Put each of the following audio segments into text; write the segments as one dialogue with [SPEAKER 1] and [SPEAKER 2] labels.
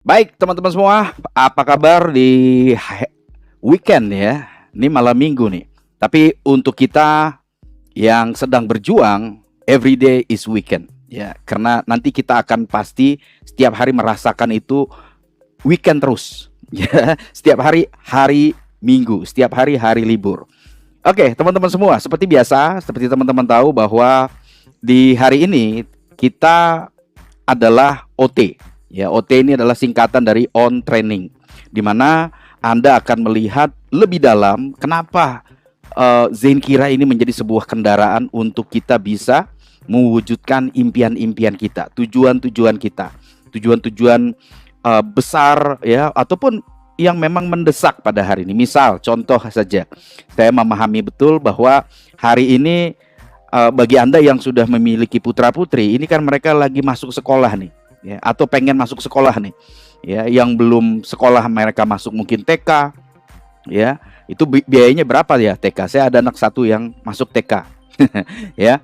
[SPEAKER 1] Baik, teman-teman semua, apa kabar di weekend ya? Ini malam minggu nih. Tapi untuk kita yang sedang berjuang, every day is weekend ya. Karena nanti kita akan pasti setiap hari merasakan itu weekend terus. Ya, setiap hari hari Minggu, setiap hari hari libur. Oke, teman-teman semua, seperti biasa, seperti teman-teman tahu bahwa di hari ini kita adalah OT. Ya, OT ini adalah singkatan dari on training, di mana Anda akan melihat lebih dalam kenapa Zenkira ini menjadi sebuah kendaraan untuk kita bisa mewujudkan impian-impian kita, tujuan-tujuan kita, tujuan-tujuan besar ya, ataupun yang memang mendesak pada hari ini. Misal, contoh saja, saya memahami betul bahwa hari ini bagi Anda yang sudah memiliki putra-putri, ini kan mereka lagi masuk sekolah nih, ya, atau pengen masuk sekolah nih, ya, yang belum sekolah mereka masuk mungkin TK, ya, itu biayanya berapa ya TK? Saya ada anak satu yang masuk TK, ya.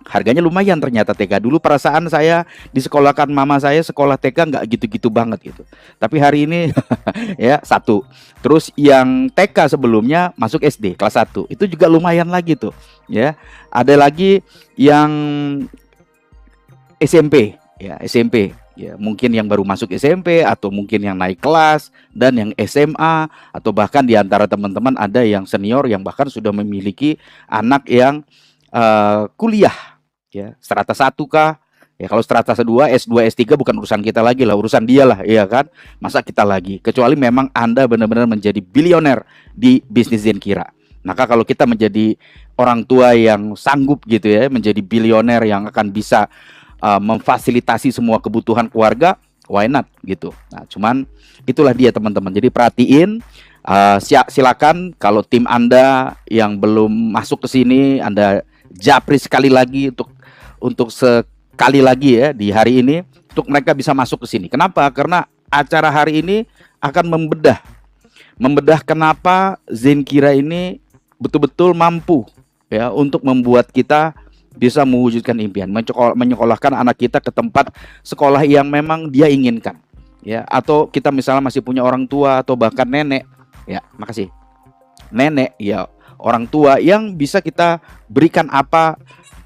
[SPEAKER 1] Harganya lumayan ternyata TK. Dulu perasaan saya disekolahkan mama saya sekolah TK nggak gitu-gitu banget gitu. Tapi hari ini ya satu. Terus yang TK sebelumnya masuk SD kelas 1. Itu juga lumayan lagi tuh, ya. Ada lagi yang SMP, ya, SMP. Ya, mungkin yang baru masuk SMP atau mungkin yang naik kelas dan yang SMA atau bahkan di antara teman-teman ada yang senior yang bahkan sudah memiliki anak yang kuliah, ya, strata 1 kah? Ya, kalau strata 2, S2, S3 bukan urusan kita lagi lah, urusan dia lah, ya kan? Masa kita lagi, kecuali memang Anda benar-benar menjadi bilioner di bisnis Zenkira. Maka kalau kita menjadi orang tua yang sanggup gitu ya, menjadi bilioner yang akan bisa memfasilitasi semua kebutuhan keluarga, why not gitu. Nah, cuman itulah dia teman-teman. Jadi perhatiin, silakan kalau tim Anda yang belum masuk ke sini, Anda japri sekali lagi untuk sekali lagi ya di hari ini untuk mereka bisa masuk ke sini. Kenapa? Karena acara hari ini akan membedah kenapa Zenkira ini betul-betul mampu ya untuk membuat kita bisa mewujudkan impian, menyekolahkan anak kita ke tempat sekolah yang memang dia inginkan, ya. Atau kita misalnya masih punya orang tua atau bahkan nenek, ya, makasih, nenek, ya, orang tua yang bisa kita berikan apa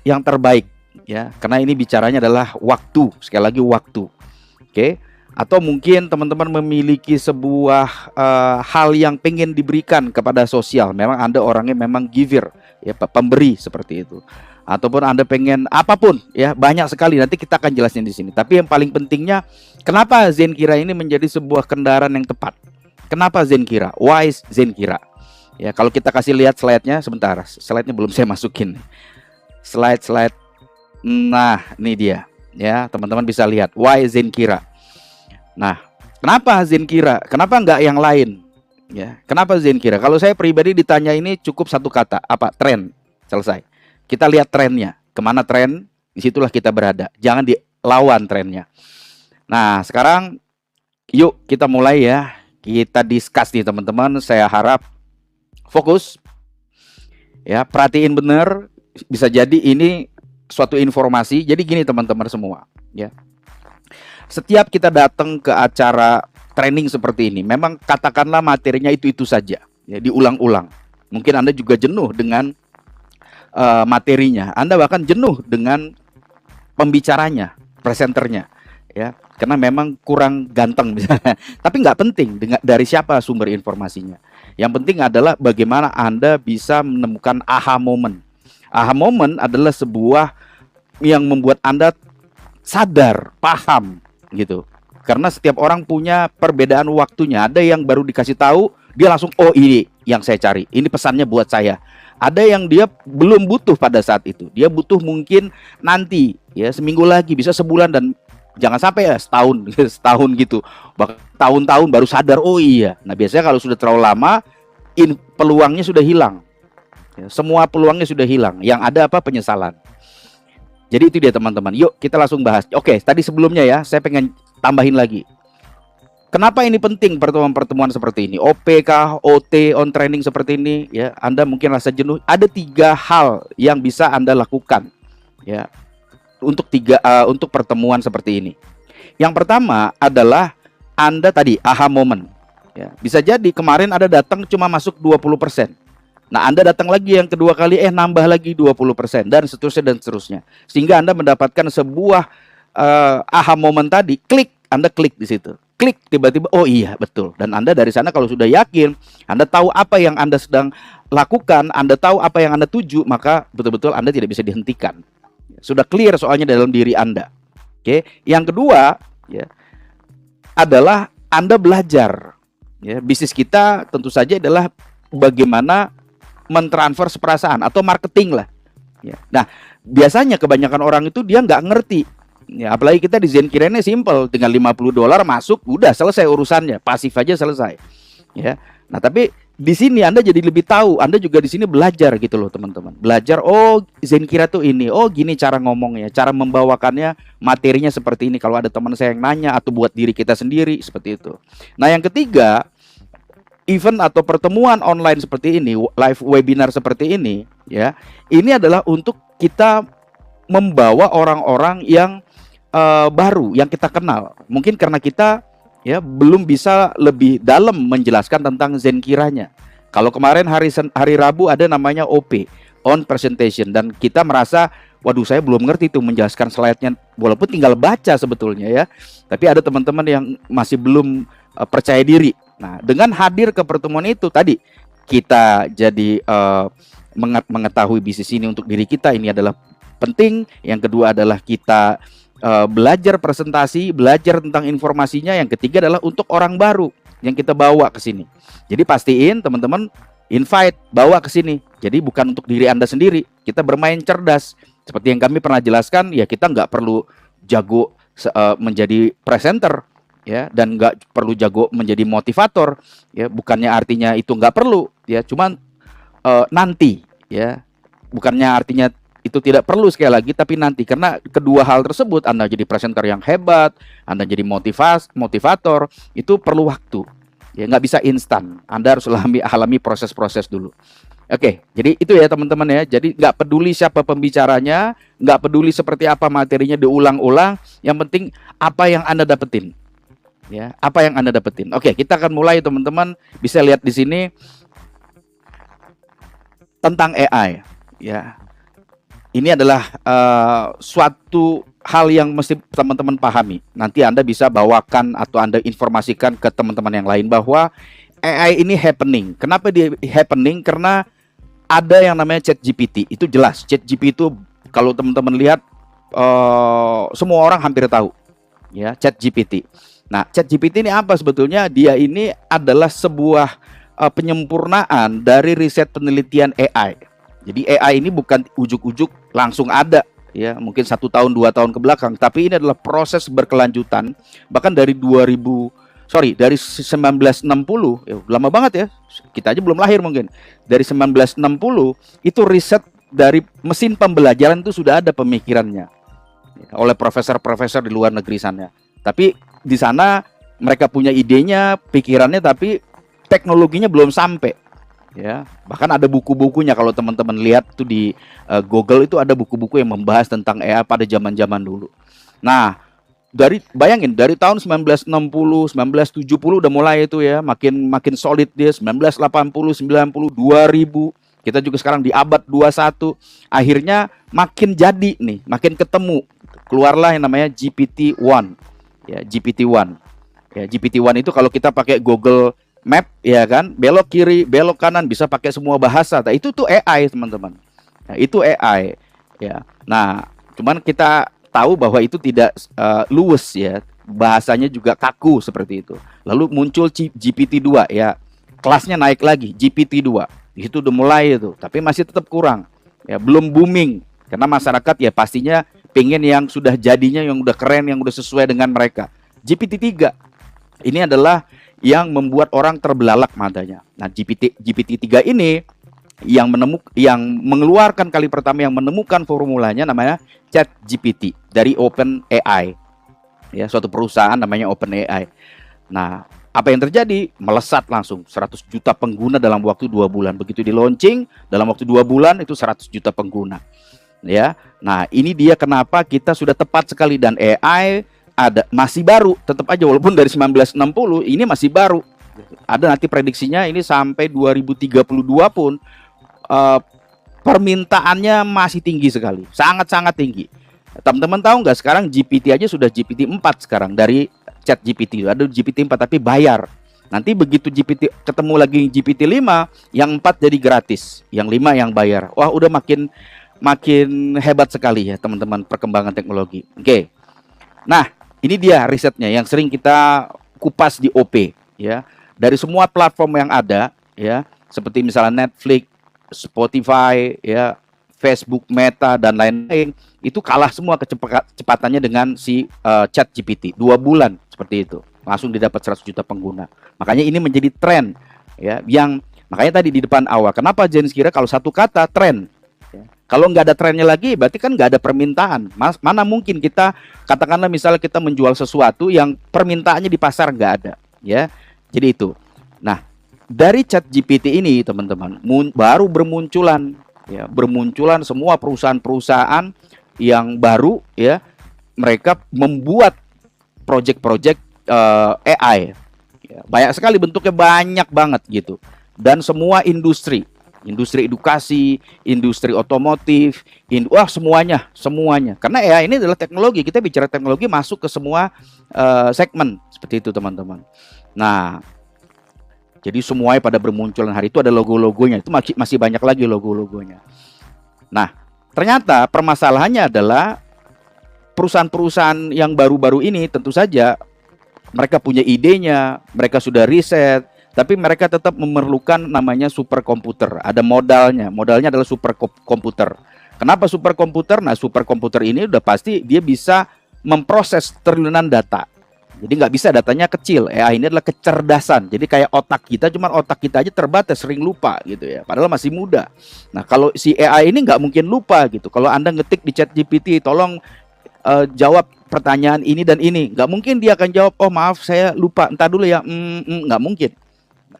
[SPEAKER 1] yang terbaik, ya. Karena ini bicaranya adalah waktu, sekali lagi waktu, oke. Atau mungkin teman-teman memiliki sebuah hal yang pengen diberikan kepada sosial. Memang Anda orangnya memang giver, ya, pemberi seperti itu. Ataupun Anda pengen apapun, ya, banyak sekali, nanti kita akan jelasin di sini. Tapi yang paling pentingnya, kenapa Zenkira ini menjadi sebuah kendaraan yang tepat? Kenapa Zenkira? Why Zenkira? Ya, kalau kita kasih lihat slide-nya sebentar. Slide-nya belum saya masukin. Slide. Nah, ini dia. Ya, teman-teman bisa lihat why Zenkira. Nah, kenapa Zenkira? Kenapa enggak yang lain? Ya, kenapa Zenkira? Kalau saya pribadi ditanya ini cukup satu kata, apa? Tren. Selesai. Kita lihat trennya, kemana tren, disitulah kita berada. Jangan dilawan trennya. Nah, sekarang yuk kita mulai ya. Kita discuss nih teman-teman. Saya harap fokus, ya, perhatiin benar. Bisa jadi ini suatu informasi. Jadi gini teman-teman semua, ya. Setiap kita datang ke acara training seperti ini, memang katakanlah materinya itu saja, ya, diulang-ulang. Mungkin Anda juga jenuh dengan materinya, Anda bahkan jenuh dengan pembicaranya, presenternya, ya, karena memang kurang ganteng misalnya. Tapi nggak penting dari siapa sumber informasinya. Yang penting adalah bagaimana Anda bisa menemukan aha moment. Aha moment adalah sebuah yang membuat Anda sadar, paham gitu. Karena setiap orang punya perbedaan waktunya. Ada yang baru dikasih tahu, dia langsung, oh ini yang saya cari, ini pesannya buat saya. Ada yang dia belum butuh pada saat itu, dia butuh mungkin nanti, ya, seminggu lagi, bisa sebulan, dan jangan sampai ya setahun gitu, bahkan tahun-tahun baru sadar, oh iya. Nah, biasanya kalau sudah terlalu lama, peluangnya sudah hilang, ya, semua peluangnya sudah hilang. Yang ada apa? Penyesalan. Jadi itu dia teman-teman. Yuk kita langsung bahas. Oke, tadi sebelumnya ya, saya pengen tambahin lagi. Kenapa ini penting pertemuan-pertemuan seperti ini? OPK, OT, on training seperti ini, ya. Anda mungkin rasa jenuh. Ada 3 hal yang bisa Anda lakukan, ya, untuk pertemuan seperti ini. Yang pertama adalah Anda tadi aha moment. Ya, bisa jadi kemarin Anda datang cuma masuk 20%. Nah, Anda datang lagi yang kedua kali nambah lagi 20% dan seterusnya. Sehingga Anda mendapatkan sebuah aha moment tadi, Anda klik di situ. Klik tiba-tiba oh iya betul. Dan Anda dari sana kalau sudah yakin, Anda tahu apa yang Anda sedang lakukan, Anda tahu apa yang Anda tuju, maka betul-betul Anda tidak bisa dihentikan. Sudah clear soalnya dalam diri Anda. Oke, yang kedua ya adalah Anda belajar. Ya, bisnis kita tentu saja adalah bagaimana mentransfer perasaan atau marketing lah. Ya. Nah, biasanya kebanyakan orang itu dia nggak ngerti. Ya, apalagi kita di Zenkiranya simple, tinggal $50 masuk, udah selesai urusannya, pasif aja selesai. Ya. Nah, tapi di sini Anda jadi lebih tahu, Anda juga di sini belajar gitu loh teman-teman. Belajar, oh Zenkira tuh ini, oh gini cara ngomongnya, cara membawakannya, materinya seperti ini. Kalau ada teman saya yang nanya atau buat diri kita sendiri seperti itu. Nah, yang ketiga, event atau pertemuan online seperti ini, live webinar seperti ini, ya, ini adalah untuk kita membawa orang-orang yang baru, yang kita kenal. Mungkin karena kita ya belum bisa lebih dalam menjelaskan tentang Zenkiranya. Kalau kemarin hari Rabu ada namanya OP, on presentation, dan kita merasa waduh saya belum ngerti tuh menjelaskan slide-nya, walaupun tinggal baca sebetulnya ya. Tapi ada teman-teman yang masih belum percaya diri. Nah, dengan hadir ke pertemuan itu tadi kita jadi mengetahui bisnis ini untuk diri kita, ini adalah penting. Yang kedua adalah kita belajar presentasi, belajar tentang informasinya. Yang ketiga adalah untuk orang baru yang kita bawa ke sini. Jadi pastiin teman-teman invite, bawa ke sini. Jadi bukan untuk diri Anda sendiri. Kita bermain cerdas. Seperti yang kami pernah jelaskan, ya kita nggak perlu jago menjadi presenter, ya, dan nggak perlu jago menjadi motivator. Ya, bukannya artinya itu nggak perlu, ya. Cuman nanti, ya, bukannya artinya itu tidak perlu sekali lagi, tapi nanti, karena kedua hal tersebut, Anda jadi presenter yang hebat, Anda jadi motivator, itu perlu waktu. Ya, nggak bisa instan. Anda harus alami proses-proses dulu. Oke, jadi itu ya teman-teman ya. Jadi nggak peduli siapa pembicaranya, nggak peduli seperti apa materinya diulang-ulang. Yang penting apa yang Anda dapetin. Ya, apa yang Anda dapetin. Oke, kita akan mulai teman-teman. Bisa lihat di sini tentang AI. Ya. Ini adalah suatu hal yang mesti teman-teman pahami. Nanti Anda bisa bawakan atau Anda informasikan ke teman-teman yang lain bahwa AI ini happening. Kenapa dia happening? Karena ada yang namanya ChatGPT. Itu jelas. ChatGPT itu kalau teman-teman lihat semua orang hampir tahu. Ya, ChatGPT. Nah, ChatGPT ini apa sebetulnya? Dia ini adalah sebuah penyempurnaan dari riset penelitian AI. Jadi AI ini bukan ujuk-ujuk langsung ada, ya, mungkin 1 tahun 2 tahun ke belakang, tapi ini adalah proses berkelanjutan. Bahkan dari 1960, ya, lama banget ya, kita aja belum lahir mungkin. Dari 1960 itu riset dari mesin pembelajaran itu sudah ada pemikirannya, ya, oleh profesor-profesor di luar negeri sana. Tapi di sana mereka punya idenya, pikirannya, tapi teknologinya belum sampai. Ya, bahkan ada buku-bukunya kalau teman-teman lihat tuh di Google itu ada buku-buku yang membahas tentang AI pada zaman-zaman dulu. Nah, bayangin dari tahun 1960, 1970 udah mulai itu ya, makin solid dia, 1980, 90, 2000. Kita juga sekarang di abad 21. Akhirnya makin jadi nih, makin ketemu. Keluarlah yang namanya GPT-1. Ya, GPT-1. Ya, GPT-1 itu kalau kita pakai Google Map, ya kan, belok kiri, belok kanan, bisa pakai semua bahasa. Nah, itu tuh AI teman-teman. Nah, itu AI. Ya. Nah, cuman kita tahu bahwa itu tidak luwes ya, bahasanya juga kaku seperti itu. Lalu muncul GPT-2 ya, kelasnya naik lagi, GPT-2. Di situ udah mulai itu, tapi masih tetap kurang. Ya, belum booming karena masyarakat ya pastinya pengen yang sudah jadinya, yang udah keren, yang udah sesuai dengan mereka. GPT-3 ini adalah yang membuat orang terbelalak matanya. Nah, GPT-3 ini yang mengeluarkan kali pertama, yang menemukan formulanya namanya ChatGPT dari OpenAI. Ya, suatu perusahaan namanya OpenAI. Nah, apa yang terjadi? Melesat langsung 100 juta pengguna dalam waktu 2 bulan. Begitu di launching, dalam waktu 2 bulan itu 100 juta pengguna. Ya. Nah, ini dia kenapa kita sudah tepat sekali, dan AI ada masih baru, tetap aja walaupun dari 1960 ini masih baru. Ada nanti prediksinya ini sampai 2032 pun permintaannya masih tinggi sekali, sangat-sangat tinggi. Teman-teman tahu nggak sekarang GPT aja sudah GPT 4 sekarang dari Chat GPT. Ada GPT 4 tapi bayar. Nanti begitu GPT ketemu lagi GPT 5, yang 4 jadi gratis, yang 5 yang bayar. Wah, udah makin hebat sekali ya teman-teman perkembangan teknologi. Oke. Nah, ini dia risetnya yang sering kita kupas di OP ya. Dari semua platform yang ada ya, seperti misalnya Netflix, Spotify ya, Facebook, Meta dan lain-lain, itu kalah semua kecepatannya dengan si Chat GPT. 2 bulan seperti itu. Langsung didapat 100 juta pengguna. Makanya ini menjadi tren ya, yang makanya tadi di depan awal kenapa Jens kira kalau satu kata tren ya. Kalau nggak ada trennya lagi berarti kan nggak ada permintaan. Mana mungkin kita katakanlah misalnya kita menjual sesuatu yang permintaannya di pasar nggak ada ya. Jadi itu. Nah, dari Chat GPT ini teman-teman baru bermunculan ya, bermunculan semua perusahaan-perusahaan yang baru ya, mereka membuat project-project AI ya, banyak sekali bentuknya, banyak banget gitu. Dan semua industri edukasi, industri otomotif, semuanya. Karena AI ini adalah teknologi, kita bicara teknologi masuk ke semua segmen seperti itu teman-teman. Nah, jadi semuanya pada bermunculan hari itu ada logo-logonya, itu masih banyak lagi logo-logonya. Nah, ternyata permasalahannya adalah perusahaan-perusahaan yang baru-baru ini tentu saja mereka punya idenya, mereka sudah riset, tapi mereka tetap memerlukan namanya superkomputer. Ada modalnya adalah superkomputer. Kenapa superkomputer? Nah, superkomputer ini udah pasti dia bisa memproses triliunan data. Jadi nggak bisa datanya kecil. AI ini adalah kecerdasan. Jadi kayak otak kita, cuman otak kita aja terbatas, sering lupa gitu ya. Padahal masih muda. Nah, kalau si AI ini nggak mungkin lupa gitu. Kalau Anda ngetik di Chat GPT, tolong jawab pertanyaan ini dan ini, nggak mungkin dia akan jawab, oh maaf saya lupa, entar dulu ya, nggak mungkin.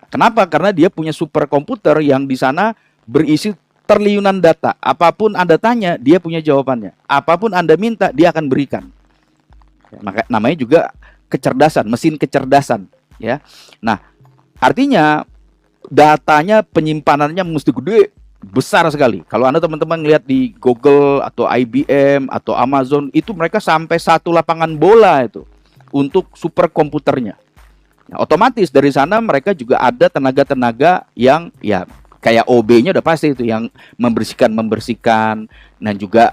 [SPEAKER 1] Kenapa? Karena dia punya superkomputer yang di sana berisi triliunan data. Apapun Anda tanya, dia punya jawabannya. Apapun Anda minta, dia akan berikan. Maka namanya juga kecerdasan, mesin kecerdasan ya. Nah, artinya datanya, penyimpanannya mesti gede, besar sekali. Kalau Anda teman-teman lihat di Google atau IBM atau Amazon, itu mereka sampai 1 lapangan bola itu untuk superkomputernya. Nah, otomatis dari sana mereka juga ada tenaga-tenaga yang ya kayak OB-nya udah pasti itu, yang membersihkan dan juga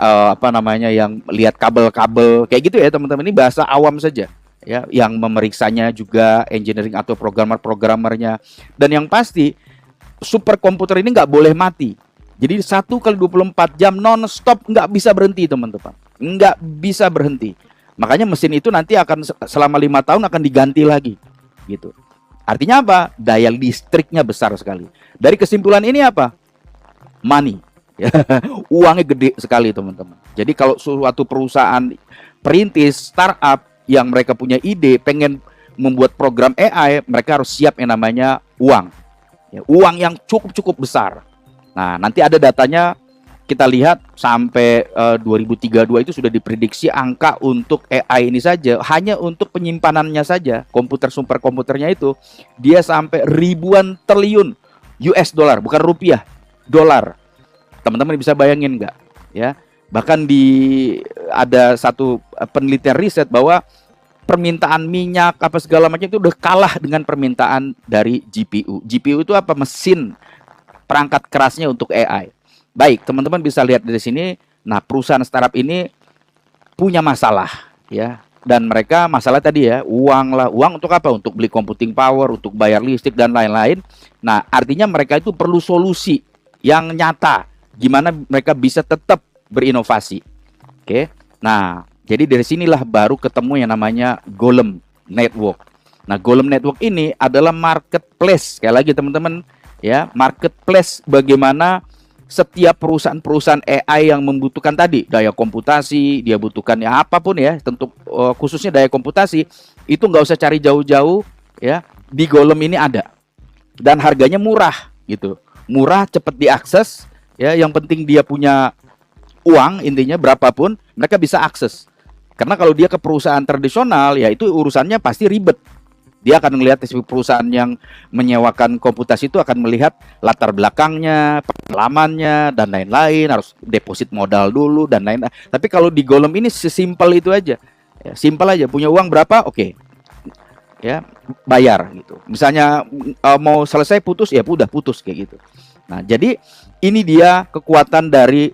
[SPEAKER 1] yang lihat kabel-kabel kayak gitu ya teman-teman. Ini bahasa awam saja ya, yang memeriksanya juga engineering atau programmernya. Dan yang pasti superkomputer ini nggak boleh mati. Jadi 1 kali 24 jam non-stop, nggak bisa berhenti teman-teman. Nggak bisa berhenti. Makanya mesin itu nanti akan selama 5 tahun akan diganti lagi gitu. Artinya apa? Daya listriknya besar sekali. Dari kesimpulan ini apa? Money. Uangnya gede sekali teman-teman. Jadi kalau suatu perusahaan perintis, startup yang mereka punya ide, pengen membuat program AI, mereka harus siap yang namanya uang. Ya, uang yang cukup besar. Nah, nanti ada datanya, kita lihat sampai 2032 itu sudah diprediksi angka untuk AI ini saja, hanya untuk penyimpanannya saja, superkomputernya itu, dia sampai ribuan triliun US dollar, bukan rupiah, dolar. Teman-teman bisa bayangin nggak? Ya, bahkan ada satu penelitian riset bahwa permintaan minyak apa segala macam itu udah kalah dengan permintaan dari GPU. GPU itu apa? Mesin perangkat kerasnya untuk AI. Baik, teman-teman bisa lihat dari sini. Nah, perusahaan startup ini punya masalah ya. Dan mereka masalah tadi ya, uang lah. Uang untuk apa? Untuk beli computing power, untuk bayar listrik dan lain-lain. Nah, artinya mereka itu perlu solusi yang nyata. Gimana mereka bisa tetap berinovasi. Oke. Nah, jadi dari sinilah baru ketemu yang namanya Golem Network. Nah, Golem Network ini adalah marketplace. Sekali lagi teman-teman ya, marketplace bagaimana setiap perusahaan-perusahaan AI yang membutuhkan tadi daya komputasi, dia butuhkan ya apapun ya, tentu khususnya daya komputasi, itu nggak usah cari jauh-jauh ya, di Golem ini ada. Dan harganya murah gitu. Murah, cepat diakses ya, yang penting dia punya uang, intinya berapapun mereka bisa akses. Karena kalau dia ke perusahaan tradisional, ya itu urusannya pasti ribet. Dia akan melihat perusahaan yang menyewakan komputasi itu akan melihat latar belakangnya, pengalamannya, dan lain-lain. Harus deposit modal dulu dan lain-lain. Tapi kalau di Golem ini sesimpel itu aja. Ya, simpel aja. Punya uang berapa? Oke. Ya, bayar gitu. Misalnya mau selesai putus, ya udah putus kayak gitu. Nah, jadi ini dia kekuatan dari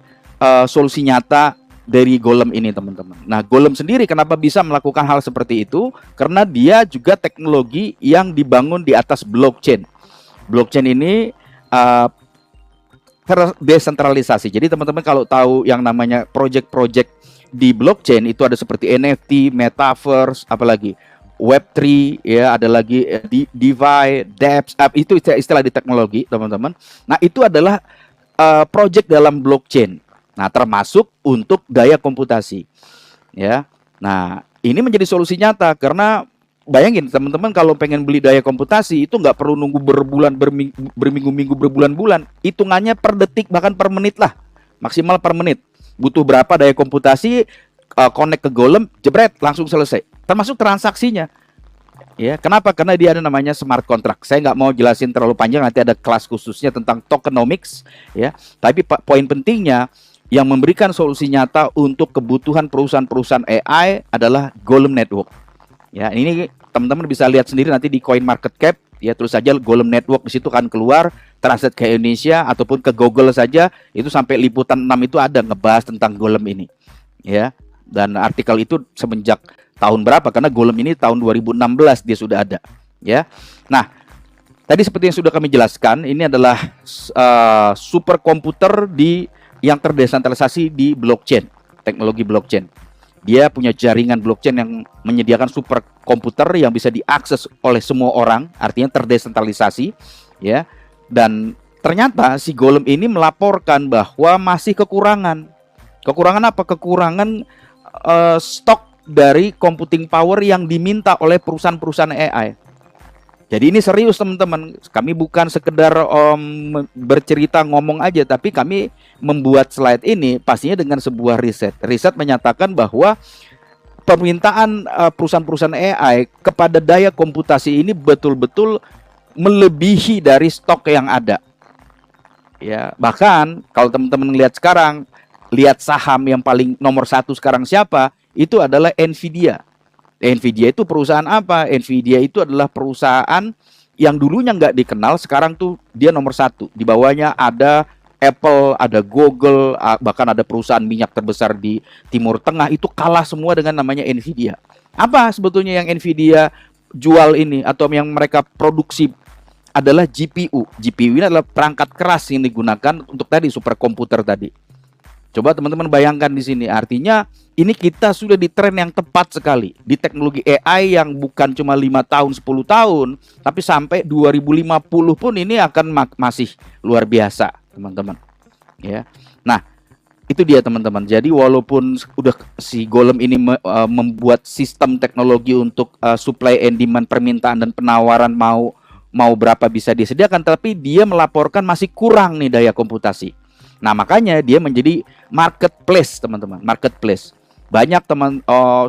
[SPEAKER 1] solusi nyata dari Golem ini, teman-teman. Nah, Golem sendiri kenapa bisa melakukan hal seperti itu? Karena dia juga teknologi yang dibangun di atas blockchain. Blockchain ini terdesentralisasi. Jadi teman-teman kalau tahu yang namanya project-project di blockchain itu ada seperti NFT, Metaverse, apalagi Web3, ya, ada lagi DeFi, dApps, itu istilah di teknologi, teman-teman. Nah, itu adalah project dalam blockchain. Nah, termasuk untuk daya komputasi, ya. Nah, ini menjadi solusi nyata karena bayangin teman-teman kalau pengen beli daya komputasi itu nggak perlu nunggu berminggu-minggu, berbulan-bulan. Hitungannya per detik bahkan per menit lah, maksimal per menit. Butuh berapa daya komputasi, connect ke Golem, jebret, langsung selesai. Termasuk transaksinya. Ya, kenapa? Karena dia ada namanya smart contract. Saya nggak mau jelasin terlalu panjang, nanti ada kelas khususnya tentang tokenomics, ya. Tapi poin pentingnya yang memberikan solusi nyata untuk kebutuhan perusahaan-perusahaan AI adalah Golem Network. Ya, ini teman-teman bisa lihat sendiri nanti di CoinMarketCap, ya, tulis saja Golem Network, di situ kan keluar transit ke Indonesia ataupun ke Google saja, itu sampai liputan 6 itu ada ngebahas tentang Golem ini. Ya, dan artikel itu semenjak tahun berapa? Karena Golem ini tahun 2016 dia sudah ada, ya. Nah, tadi seperti yang sudah kami jelaskan, ini adalah superkomputer yang terdesentralisasi di blockchain, teknologi blockchain. Dia punya jaringan blockchain yang menyediakan superkomputer yang bisa diakses oleh semua orang, artinya terdesentralisasi, ya. Dan ternyata si Golem ini melaporkan bahwa masih kekurangan. Kekurangan apa? Kekurangan stok dari computing power yang diminta oleh perusahaan-perusahaan AI. Jadi ini serius teman-teman. Kami bukan sekedar bercerita ngomong aja, tapi kami membuat slide ini pastinya dengan sebuah riset. Riset menyatakan bahwa permintaan perusahaan-perusahaan AI kepada daya komputasi ini betul-betul melebihi dari stok yang ada. Ya, bahkan kalau teman-teman lihat sekarang, lihat saham yang paling nomor 1 sekarang siapa? Itu adalah Nvidia. Nvidia itu perusahaan apa? Nvidia itu adalah perusahaan yang dulunya nggak dikenal, sekarang tuh dia nomor 1. Di bawahnya ada Apple, ada Google, bahkan ada perusahaan minyak terbesar di Timur Tengah, itu kalah semua dengan namanya Nvidia. Apa sebetulnya yang Nvidia jual ini atau yang mereka produksi adalah GPU. GPU ini adalah perangkat keras yang digunakan untuk tadi superkomputer tadi. Coba teman-teman bayangkan di sini, artinya ini kita sudah di tren yang tepat sekali di teknologi AI yang bukan cuma 5 tahun, 10 tahun, tapi sampai 2050 pun ini akan masih luar biasa, teman-teman. Ya. Nah, itu dia teman-teman. Jadi walaupun udah si Golem ini membuat sistem teknologi untuk supply and demand, permintaan dan penawaran mau berapa bisa disediakan, tapi dia melaporkan masih kurang nih daya komputasi. Nah, makanya dia menjadi marketplace, teman-teman. Marketplace. Banyak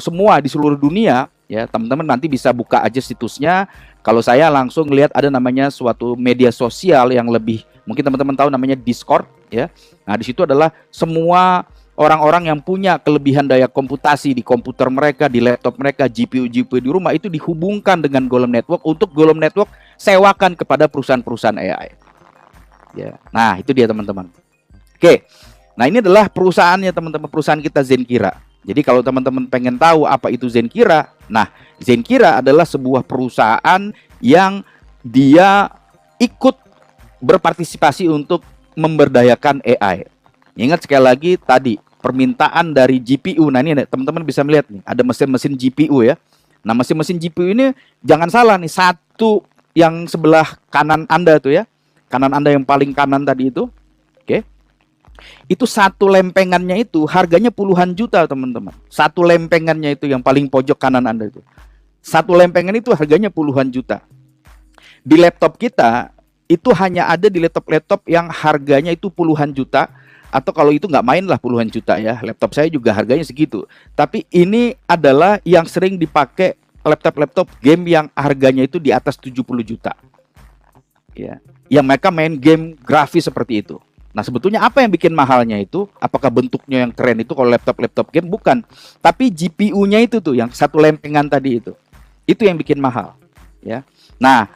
[SPEAKER 1] semua di seluruh dunia, ya, teman-teman nanti bisa buka aja situsnya. Kalau saya langsung lihat ada namanya suatu media sosial yang lebih, mungkin teman-teman tahu namanya Discord, ya. Nah, di situ adalah semua orang-orang yang punya kelebihan daya komputasi di komputer mereka, di laptop mereka, GPU di rumah itu dihubungkan dengan Golem Network untuk Golem Network sewakan kepada perusahaan-perusahaan AI. Ya. Nah, itu dia teman-teman. Oke, nah ini adalah perusahaannya teman-teman, perusahaan kita Zenkira. Jadi kalau teman-teman pengen tahu apa itu Zenkira, nah Zenkira adalah sebuah perusahaan yang dia ikut berpartisipasi untuk memberdayakan AI. Ingat sekali lagi tadi permintaan dari GPU. Nah ini teman-teman bisa melihat nih, ada mesin-mesin GPU ya. Nah mesin-mesin GPU ini jangan salah nih, satu yang sebelah kanan Anda tuh ya, kanan Anda yang paling kanan tadi itu, oke. Itu satu lempengannya itu harganya puluhan juta teman-teman. Satu lempengannya itu yang paling pojok kanan Anda itu. Satu lempengan itu harganya puluhan juta. Di laptop kita itu hanya ada di laptop-laptop yang harganya itu puluhan juta. atau kalau itu nggak main lah puluhan juta ya. Laptop saya juga harganya segitu. Tapi ini adalah yang sering dipakai laptop-laptop game yang harganya itu di atas 70 juta. Ya. Yang mereka main game grafis seperti itu. Nah, sebetulnya apa yang bikin mahalnya itu? Apakah bentuknya yang keren itu kalau laptop-laptop game? Bukan. Tapi GPU-nya itu tuh yang satu lempengan tadi itu. Itu yang bikin mahal, ya. Nah,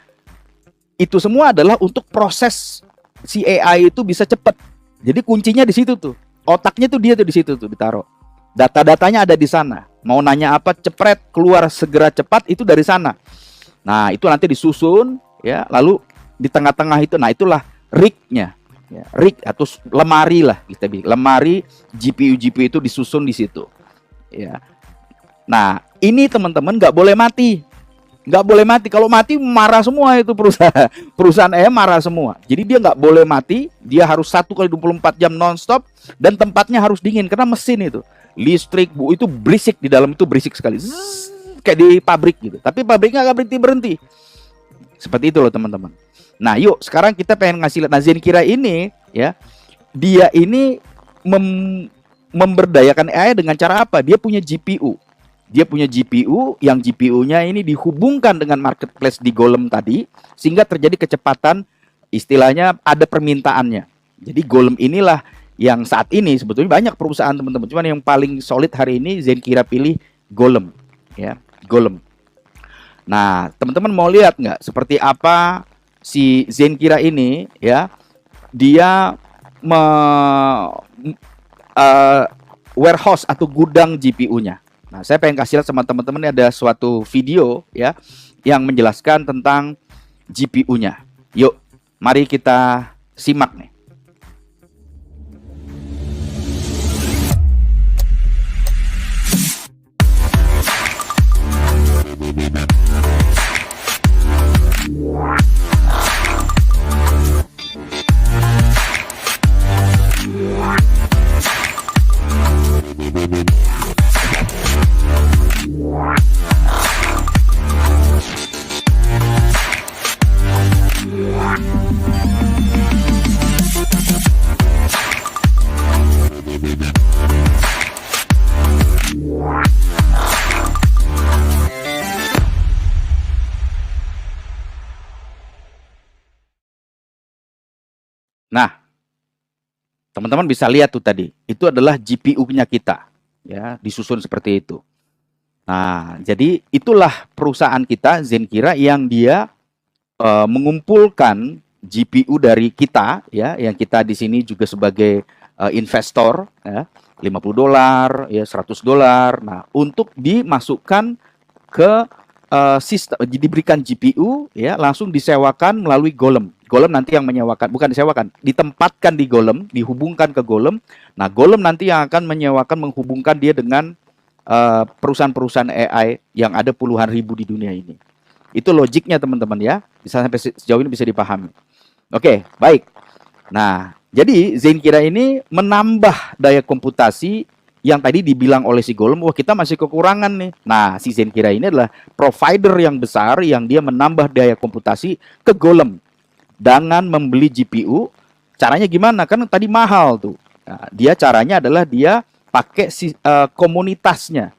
[SPEAKER 1] itu semua adalah untuk proses si AI itu bisa cepat. Jadi kuncinya di situ tuh. Otaknya tuh dia tuh di situ tuh ditaruh. Data-datanya ada di sana. Mau nanya apa, cepret, keluar segera cepat, itu dari sana. Nah, itu nanti disusun ya, lalu di tengah-tengah itu, nah itulah rig-nya. Ya, rig atau lemari lah kita bilang. Lemari GPU itu disusun di situ. Ya. Nah, ini teman-teman nggak boleh mati. Nggak boleh mati. Kalau mati marah semua itu perusahaan. Perusahaan marah semua. Jadi dia nggak boleh mati. Dia harus 1 kali 24 jam nonstop. Dan tempatnya harus dingin. Karena mesin itu. Listrik, Bu, itu berisik. Di dalam itu berisik sekali. Zzz, kayak di pabrik gitu. Tapi pabriknya nggak berhenti-berhenti. Seperti itu loh teman-teman. Nah yuk sekarang kita pengen ngasih lihat. Nah Zenkira ini ya. Dia ini memberdayakan AI dengan cara apa? Dia punya GPU. Dia punya GPU, yang GPU-nya ini dihubungkan dengan marketplace di Golem tadi, sehingga terjadi kecepatan, istilahnya ada permintaannya. Jadi Golem inilah yang saat ini sebetulnya banyak perusahaan teman-teman, cuman yang paling solid hari ini Zenkira pilih Golem, ya, Golem. Nah, teman-teman mau lihat nggak seperti apa si Zenkira ini, ya? Dia warehouse atau gudang GPU-nya. Nah, saya pengen kasih lihat sama teman-teman, ada suatu video ya yang menjelaskan tentang GPU-nya. Yuk, mari kita simak nih. Nah, teman-teman bisa lihat tuh tadi, itu adalah GPU-nya kita, ya, disusun seperti itu. Nah, jadi itulah perusahaan kita, Zenkira, yang dia mengumpulkan GPU dari kita, ya, yang kita di sini juga sebagai investor, ya, $50, ya, $100. Nah, untuk dimasukkan ke sistem, diberikan GPU, ya, langsung disewakan melalui Golem. Golem nanti yang menyewakan, bukan disewakan, ditempatkan di Golem, dihubungkan ke Golem. Nah, Golem nanti yang akan menyewakan, menghubungkan dia dengan perusahaan-perusahaan AI yang ada puluhan ribu di dunia ini. Itu logiknya teman-teman ya. Bisa sampai sejauh ini bisa dipahami. Oke, baik. Nah, jadi Zenkira ini menambah daya komputasi yang tadi dibilang oleh si Golem, wah kita masih kekurangan nih. Nah, si Zenkira ini adalah provider yang besar yang dia menambah daya komputasi ke Golem dengan membeli GPU. Caranya gimana? Kan tadi mahal tuh. Nah, dia caranya adalah dia pakai komunitasnya.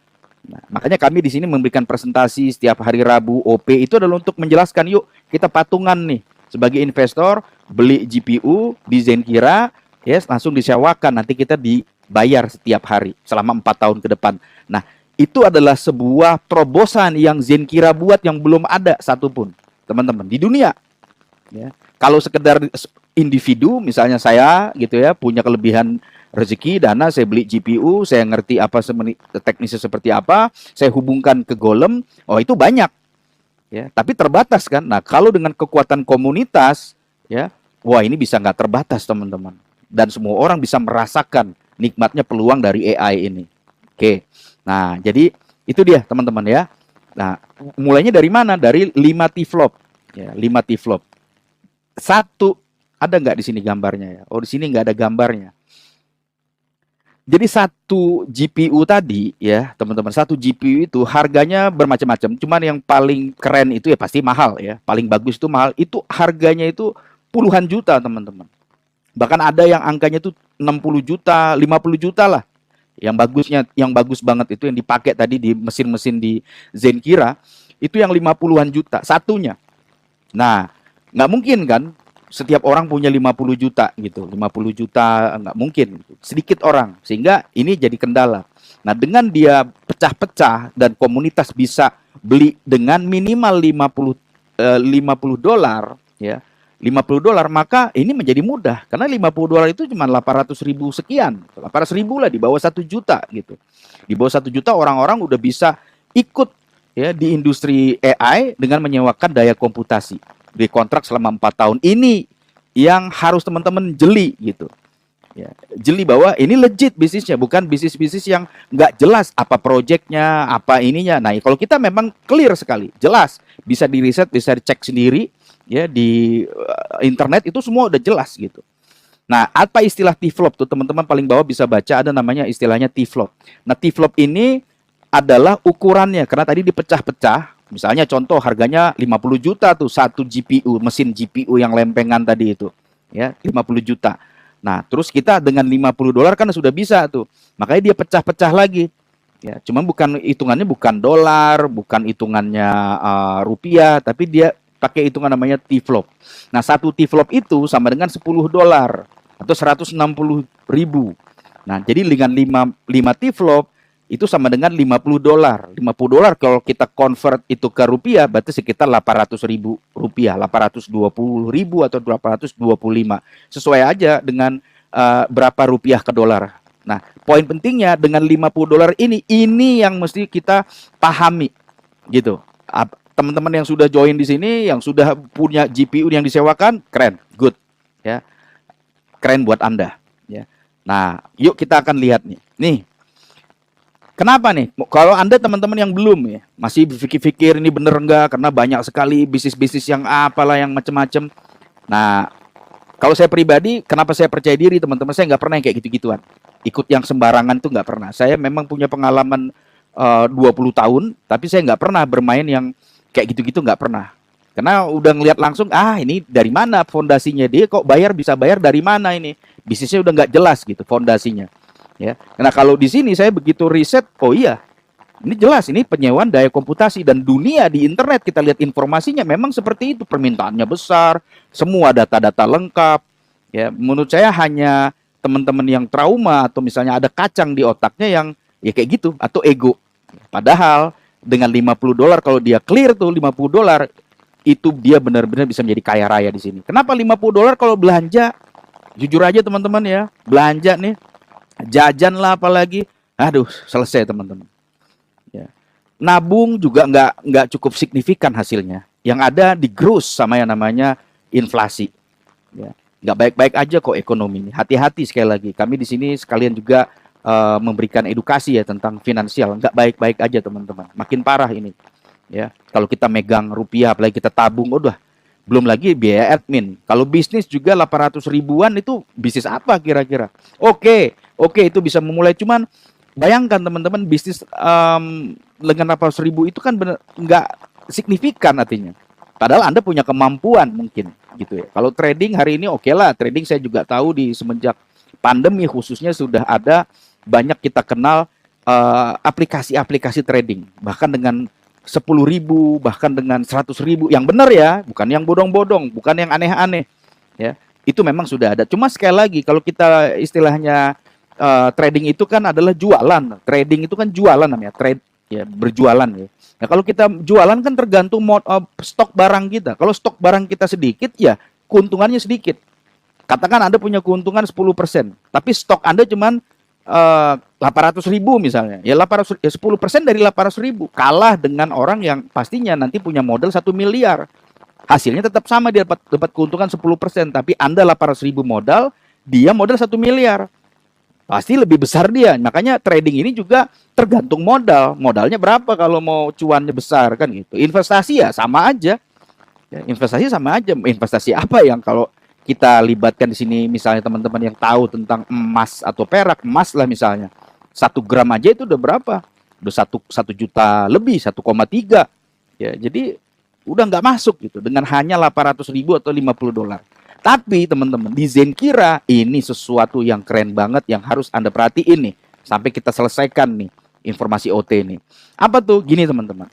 [SPEAKER 1] Nah, makanya kami di sini memberikan presentasi setiap hari Rabu OP itu adalah untuk menjelaskan, yuk kita patungan nih sebagai investor beli GPU di Zenkira, ya, langsung disewakan, nanti kita dibayar setiap hari selama 4 tahun ke depan. Nah, itu adalah sebuah terobosan yang Zenkira buat yang belum ada satupun, teman-teman, di dunia. Ya. Kalau sekedar individu, misalnya saya gitu ya, punya kelebihan rezeki, dana, saya beli GPU, saya ngerti apa teknisnya seperti apa, saya hubungkan ke Golem, oh itu banyak. Ya, tapi terbatas kan. Nah, kalau dengan kekuatan komunitas, ya, wah ini bisa nggak terbatas teman-teman. Dan semua orang bisa merasakan nikmatnya peluang dari AI ini. Oke, nah jadi itu dia teman-teman ya. Nah, mulainya dari mana? Dari 5 T-flop. Ya, 5 T-flop. Satu, ada nggak di sini gambarnya ya? Oh, di sini nggak ada gambarnya. Jadi satu GPU tadi ya teman-teman, satu GPU itu harganya bermacam-macam. Cuman yang paling keren itu ya pasti mahal ya. Paling bagus itu mahal. Itu harganya itu puluhan juta teman-teman. Bahkan ada yang angkanya tuh 60 juta, 50 juta lah. Yang bagusnya, yang bagus banget itu yang dipakai tadi di mesin-mesin di Zenkira, itu yang 50-an juta satunya. Nah, nggak mungkin kan setiap orang punya 50 juta gitu. 50 juta nggak mungkin. Sedikit orang. Sehingga ini jadi kendala. Nah, dengan dia pecah-pecah dan komunitas bisa beli dengan minimal 50 dolar ya. 50 dolar, maka ini menjadi mudah karena 50 dolar itu cuma 800 ribu sekian, 800 ribu lah, di bawah 1 juta gitu. Di bawah 1 juta orang-orang udah bisa ikut ya di industri AI dengan menyewakan daya komputasi di kontrak selama 4 tahun. Ini yang harus teman-teman jeli gitu ya, jeli bahwa ini legit bisnisnya, bukan bisnis-bisnis yang nggak jelas apa proyeknya, apa ininya. Nah, kalau kita memang clear sekali, jelas, bisa di riset, bisa dicek sendiri ya di internet, itu semua udah jelas gitu. Nah, apa istilah T-flop tuh teman-teman paling bawah bisa baca, ada namanya istilahnya T-flop. Nah, T-flop ini adalah ukurannya karena tadi dipecah-pecah. Misalnya contoh harganya 50 juta tuh satu GPU, mesin GPU yang lempengan tadi itu. Ya, 50 juta. Nah, terus kita dengan 50 dolar kan sudah bisa tuh. Makanya dia pecah-pecah lagi. Ya, cuma bukan hitungannya bukan dolar, bukan hitungannya rupiah, tapi dia pakai hitungan namanya T-flop. Nah, satu T-flop itu sama dengan 10 dolar atau 160 ribu. Nah, jadi dengan 5 T-flop itu sama dengan 50 dolar. 50 dolar kalau kita convert itu ke rupiah berarti sekitar 800 ribu rupiah, 820 ribu atau 825. Sesuai aja dengan berapa rupiah ke dolar. Nah, poin pentingnya dengan 50 dolar ini yang mesti kita pahami gitu. Teman-teman yang sudah join di sini, yang sudah punya GPU yang disewakan, keren, good, ya, keren buat Anda. Ya. Nah, yuk kita akan lihat nih. Kenapa nih? Kalau Anda teman-teman yang belum ya, masih pikir-pikir ini bener enggak, karena banyak sekali bisnis-bisnis yang apalah yang macam-macam. Nah, kalau saya pribadi, kenapa saya percaya diri teman-teman? Saya nggak pernah yang kayak gitu-gituan. Ikut yang sembarangan tuh nggak pernah. Saya memang punya pengalaman 20 tahun, tapi saya nggak pernah bermain yang kayak gitu-gitu, nggak pernah. Karena udah ngelihat langsung, ini dari mana fondasinya, dia kok bisa bayar dari mana ini. Bisnisnya udah nggak jelas gitu fondasinya. Ya. Nah, kalau di sini saya begitu riset, oh iya, ini jelas, ini penyewaan daya komputasi. Dan dunia di internet kita lihat informasinya memang seperti itu, permintaannya besar, semua data-data lengkap. Ya, menurut saya hanya teman-teman yang trauma atau misalnya ada kacang di otaknya yang ya kayak gitu, atau ego. Padahal dengan 50 dolar kalau dia clear tuh 50 dolar itu dia benar-benar bisa menjadi kaya raya di sini. Kenapa 50 dolar kalau belanja? Jujur aja teman-teman ya, belanja nih, jajan lah apalagi, aduh selesai teman-teman. Ya. Nabung juga nggak cukup signifikan hasilnya. Yang ada digerus sama yang namanya inflasi. Ya. Nggak baik-baik aja kok ekonomi ini. Hati-hati sekali lagi. Kami di sini sekalian juga memberikan edukasi ya tentang finansial. Nggak baik-baik aja teman-teman, makin parah ini ya. Kalau kita megang rupiah apalagi kita tabung, udah, belum lagi biaya admin. Kalau bisnis juga 800 ribuan, itu bisnis apa kira-kira? Oke, itu bisa memulai, cuman bayangkan teman-teman bisnis dengan 800 ribu itu kan bener nggak signifikan artinya. Padahal Anda punya kemampuan mungkin gitu ya. Kalau trading hari ini oke lah, trading saya juga tahu di semenjak pandemi khususnya sudah ada banyak kita kenal aplikasi-aplikasi trading, bahkan dengan 10 ribu, bahkan dengan 100 ribu, yang benar ya, bukan yang bodong-bodong, bukan yang aneh-aneh ya, itu memang sudah ada. Cuma sekali lagi, kalau kita istilahnya trading itu kan adalah jualan, trading itu kan jualan namanya, trade ya, berjualan ya. Nah, kalau kita jualan kan tergantung stok barang kita. Kalau stok barang kita sedikit ya keuntungannya sedikit. Katakan Anda punya keuntungan 10%, tapi stok Anda cuma 800 ribu misalnya, ya 10% dari 800 ribu kalah dengan orang yang pastinya nanti punya modal 1 miliar. Hasilnya tetap sama, dia dapat keuntungan 10%, tapi Anda 800 ribu modal, dia modal 1 miliar. Pasti lebih besar dia. Makanya trading ini juga tergantung modal. Modalnya berapa kalau mau cuannya besar kan gitu. Investasi ya sama aja. Ya, investasi sama aja. Investasi apa yang kalau kita libatkan di sini, misalnya teman-teman yang tahu tentang emas atau perak, emas lah misalnya, 1 gram aja itu udah berapa? Udah 1 juta lebih, 1,3. Ya, jadi udah nggak masuk gitu dengan hanya 800 ribu atau 50 dolar. Tapi teman-teman, di Zenkira ini sesuatu yang keren banget yang harus Anda perhatiin nih sampai kita selesaikan nih informasi OT ini. Apa tuh? Gini teman-teman.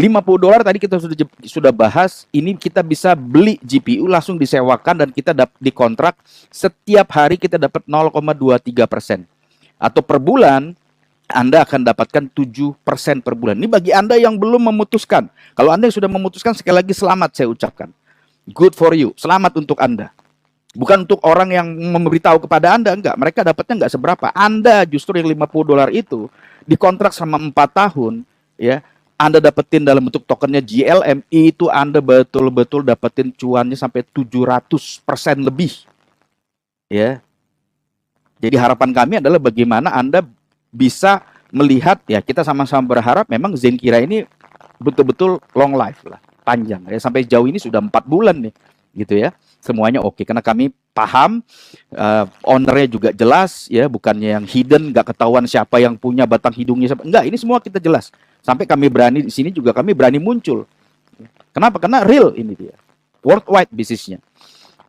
[SPEAKER 1] $50 tadi kita sudah bahas, ini kita bisa beli GPU langsung disewakan dan kita dikontrak setiap hari kita dapat 0,23%. Atau per bulan Anda akan dapatkan 7% per bulan. Ini bagi Anda yang belum memutuskan. Kalau Anda yang sudah memutuskan, sekali lagi selamat saya ucapkan. Good for you. Selamat untuk Anda. Bukan untuk orang yang memberitahu kepada Anda, enggak. Mereka dapatnya enggak seberapa. Anda justru yang $50 itu dikontrak sama 4 tahun, ya. Anda dapetin dalam bentuk tokennya GLM, itu Anda betul-betul dapetin cuannya sampai 700% lebih. Ya. Jadi harapan kami adalah bagaimana Anda bisa melihat, ya kita sama-sama berharap memang Zenkira ini betul-betul long life lah, panjang. Ya, sampai jauh ini sudah 4 bulan nih, gitu ya. Semuanya oke, karena kami paham, ownernya juga jelas, ya bukannya yang hidden, nggak ketahuan siapa yang punya batang hidungnya. Enggak, ini semua kita jelas. Sampai kami berani di sini juga kami berani muncul. Kenapa? Karena real ini dia. Worldwide bisnisnya.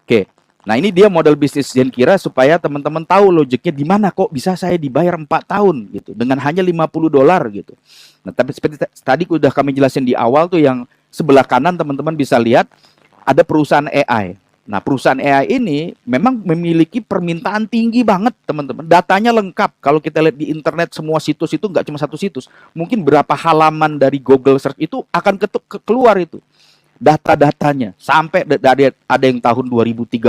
[SPEAKER 1] Oke. Nah, ini dia model bisnis Zenkira supaya teman-teman tahu logiknya di mana kok bisa saya dibayar 4 tahun gitu dengan hanya $50 gitu. Nah, tapi seperti tadi udah kami jelasin di awal tuh, yang sebelah kanan teman-teman bisa lihat ada perusahaan AI. Nah, perusahaan AI ini memang memiliki permintaan tinggi banget, teman-teman. Datanya lengkap. Kalau kita lihat di internet, semua situs itu nggak cuma satu situs. Mungkin berapa halaman dari Google Search itu akan keluar itu. Data-datanya. Sampai ada yang tahun 2030,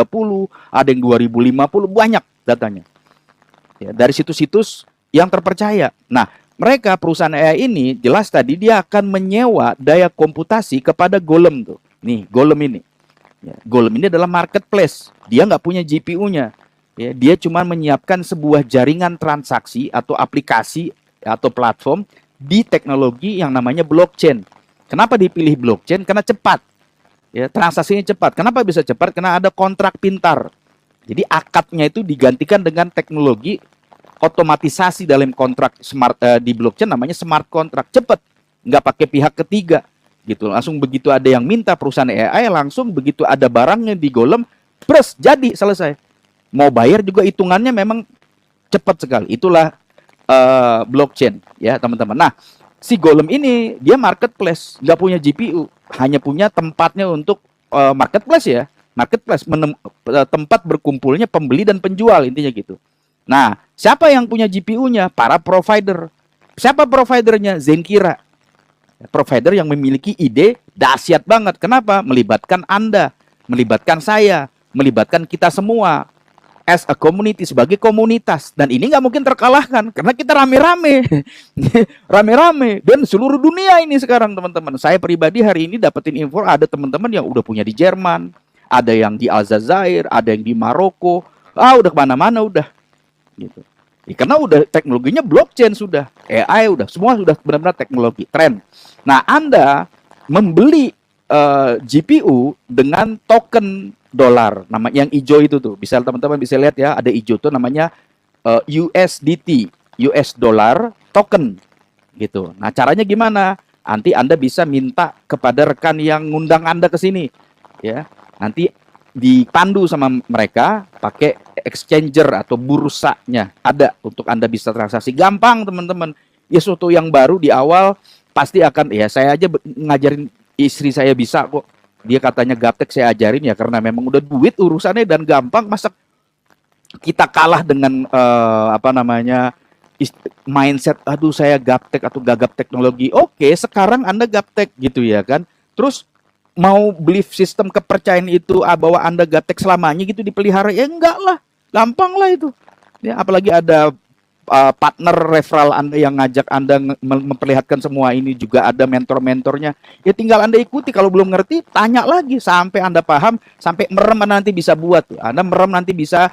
[SPEAKER 1] ada yang 2050, banyak datanya. Ya, dari situs-situs yang terpercaya. Nah, mereka perusahaan AI ini jelas tadi dia akan menyewa daya komputasi kepada Golem tuh. Nih, Golem ini. Ya, Golem ini adalah marketplace. Dia nggak punya GPU-nya. Ya, dia cuma menyiapkan sebuah jaringan transaksi atau aplikasi atau platform di teknologi yang namanya blockchain. Kenapa dipilih blockchain? Karena cepat. Ya, transaksinya cepat. Kenapa bisa cepat? Karena ada kontrak pintar. Jadi akadnya itu digantikan dengan teknologi otomatisasi dalam kontrak smart di blockchain, namanya smart contract. Cepat, nggak pakai pihak ketiga. Gitu, langsung begitu ada yang minta perusahaan AI, langsung begitu ada barangnya di Golem, pres, jadi selesai. Mau bayar juga hitungannya memang cepat sekali. Itulah blockchain, ya teman-teman. Nah, si Golem ini dia marketplace, nggak punya GPU, hanya punya tempatnya untuk marketplace ya, marketplace tempat berkumpulnya pembeli dan penjual, intinya gitu. Nah, siapa yang punya GPU-nya? Para provider. Siapa providernya? Zenkira. Provider yang memiliki ide dahsyat banget. Kenapa? Melibatkan Anda, melibatkan saya, melibatkan kita semua as a community, sebagai komunitas. Dan ini nggak mungkin terkalahkan karena kita rame-rame. Rame-rame. Dan seluruh dunia ini sekarang, teman-teman. Saya pribadi hari ini dapetin info ada teman-teman yang udah punya di Jerman, ada yang di Aljazair, ada yang di Maroko. Udah kemana-mana udah. Gitu. Ya, karena udah teknologinya blockchain sudah, AI udah, semua sudah benar-benar teknologi, tren. Nah, Anda membeli GPU dengan token dolar, nama yang hijau itu tuh, bisa teman-teman bisa lihat ya, ada hijau tuh namanya USDT, US dollar token, gitu. Nah, caranya gimana? Nanti Anda bisa minta kepada rekan yang ngundang Anda ke sini, ya. Nanti dipandu sama mereka pakai exchanger atau bursanya ada untuk Anda bisa transaksi gampang, teman-teman. Ya, sesuatu yang baru di awal pasti akan, ya saya aja ngajarin istri saya bisa kok. Dia katanya gaptek, saya ajarin ya karena memang udah duit urusannya dan gampang. Masa kita kalah dengan mindset aduh saya gaptek atau gagap teknologi. Oke, sekarang Anda gaptek gitu ya kan. Terus mau belief sistem kepercayaan itu bahwa Anda gaptek selamanya gitu dipelihara, ya enggak lah, gampang lah itu ya. Apalagi ada partner referral Anda yang ngajak Anda memperlihatkan semua ini, juga ada mentor-mentornya, ya tinggal Anda ikuti. Kalau belum ngerti tanya lagi sampai Anda paham, sampai merem nanti bisa buat, Anda merem nanti bisa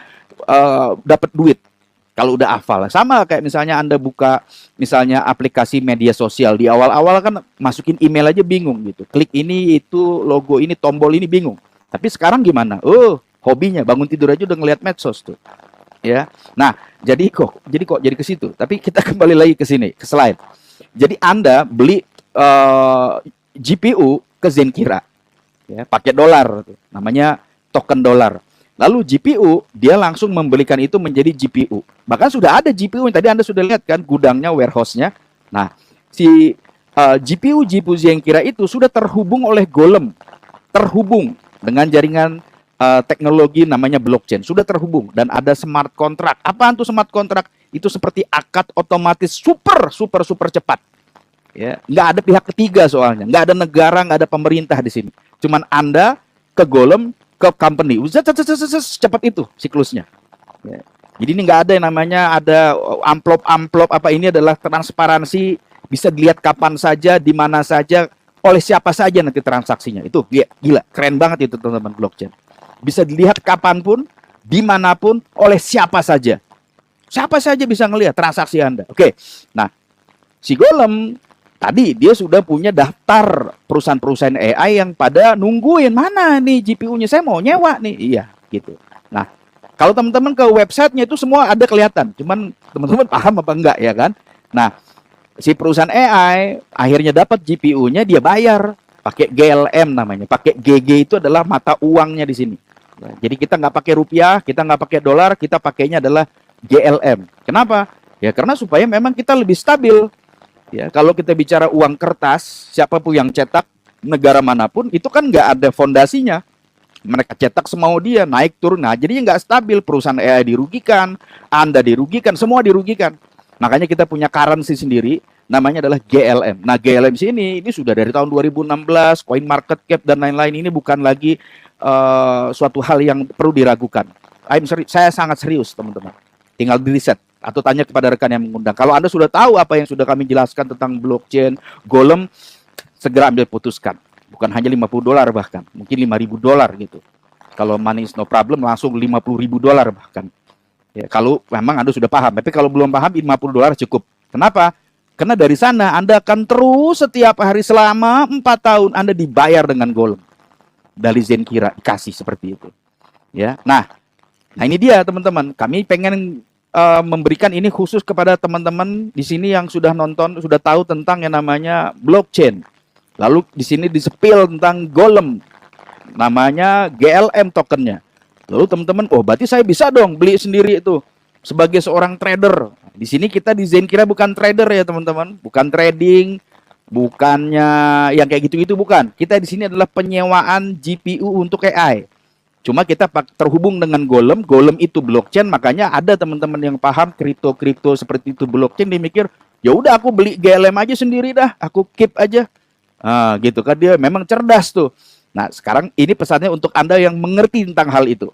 [SPEAKER 1] dapat duit. Kalau udah hafal, sama kayak misalnya Anda buka misalnya aplikasi media sosial, di awal-awal kan masukin email aja bingung gitu. Klik ini, itu, logo ini, tombol ini bingung. Tapi sekarang gimana? Hobinya bangun tidur aja udah ngelihat medsos tuh. Ya. Nah, jadi ke situ. Tapi kita kembali lagi ke sini, ke slide. Jadi Anda beli GPU ke Zenkira. Ya, pakai dolar tuh. Namanya token dolar. Lalu GPU dia langsung membelikan itu menjadi GPU. Bahkan sudah ada GPU yang tadi Anda sudah lihat kan gudangnya, warehouse-nya. Nah, si GPU Zenkira itu sudah terhubung oleh Golem, terhubung dengan jaringan teknologi namanya blockchain, sudah terhubung dan ada smart contract. Apaan tuh smart contract? Itu seperti akad otomatis super cepat. Ya, nggak ada pihak ketiga soalnya, nggak ada negara, nggak ada pemerintah di sini. Cuman Anda ke Golem, ke company, cepat itu siklusnya. Ya. Jadi ini nggak ada yang namanya ada amplop apa, ini adalah transparansi, bisa dilihat kapan saja, di mana saja, oleh siapa saja nanti transaksinya. Itu gila, keren banget itu teman-teman blockchain. Bisa dilihat kapanpun, dimanapun, oleh siapa saja. Siapa saja bisa ngelihat transaksi Anda. Oke, nah si Golem tadi dia sudah punya daftar perusahaan-perusahaan AI yang pada nungguin mana nih GPU-nya, saya mau nyewa nih. Iya, gitu. Nah, kalau teman-teman ke websitenya itu semua ada kelihatan. Cuman teman-teman paham apa enggak ya kan? Nah, si perusahaan AI akhirnya dapat GPU-nya, dia bayar pakai GLM namanya. Pakai GG itu adalah mata uangnya di sini. Nah, jadi kita nggak pakai rupiah, kita nggak pakai dolar, kita pakainya adalah GLM. Kenapa? Ya karena supaya memang kita lebih stabil. Ya, kalau kita bicara uang kertas, siapapun yang cetak, negara manapun, itu kan nggak ada fondasinya. Mereka cetak semau dia, naik turun. Nah, jadinya nggak stabil. Perusahaan AI dirugikan, Anda dirugikan, semua dirugikan. Makanya kita punya currency sendiri, namanya adalah GLM. Nah, GLM sini, ini sudah dari tahun 2016, coin market cap dan lain-lain. Ini bukan lagi suatu hal yang perlu diragukan. Saya sangat serius, teman-teman. Tinggal di riset atau tanya kepada rekan yang mengundang. Kalau Anda sudah tahu apa yang sudah kami jelaskan tentang blockchain, Golem, segera ambil putuskan. Bukan hanya $50 bahkan, mungkin $5.000 gitu. Kalau money is no problem, langsung $50.000 bahkan. Ya, kalau memang Anda sudah paham. Tapi kalau belum paham, $50 cukup. Kenapa? Karena dari sana Anda akan terus setiap hari selama 4 tahun Anda dibayar dengan Golem. Dari Zenkira dikasih seperti itu. Ya, nah ini dia teman-teman. Kami pengen memberikan ini khusus kepada teman-teman di sini yang sudah nonton, sudah tahu tentang yang namanya blockchain. Lalu di sini disepil tentang Golem, namanya GLM tokennya. Lalu teman-teman, oh berarti saya bisa dong beli sendiri itu sebagai seorang trader. Di sini kita di Zenkira bukan trader ya teman-teman, bukan trading, bukannya yang kayak gitu-gitu bukan. Kita di sini adalah penyewaan GPU untuk AI. Cuma kita terhubung dengan Golem, Golem itu blockchain, makanya ada teman-teman yang paham kripto seperti itu blockchain, dia mikir, ya udah aku beli GLM aja sendiri dah, aku keep aja. Gitu kan, dia memang cerdas tuh. Nah, sekarang ini pesannya untuk Anda yang mengerti tentang hal itu.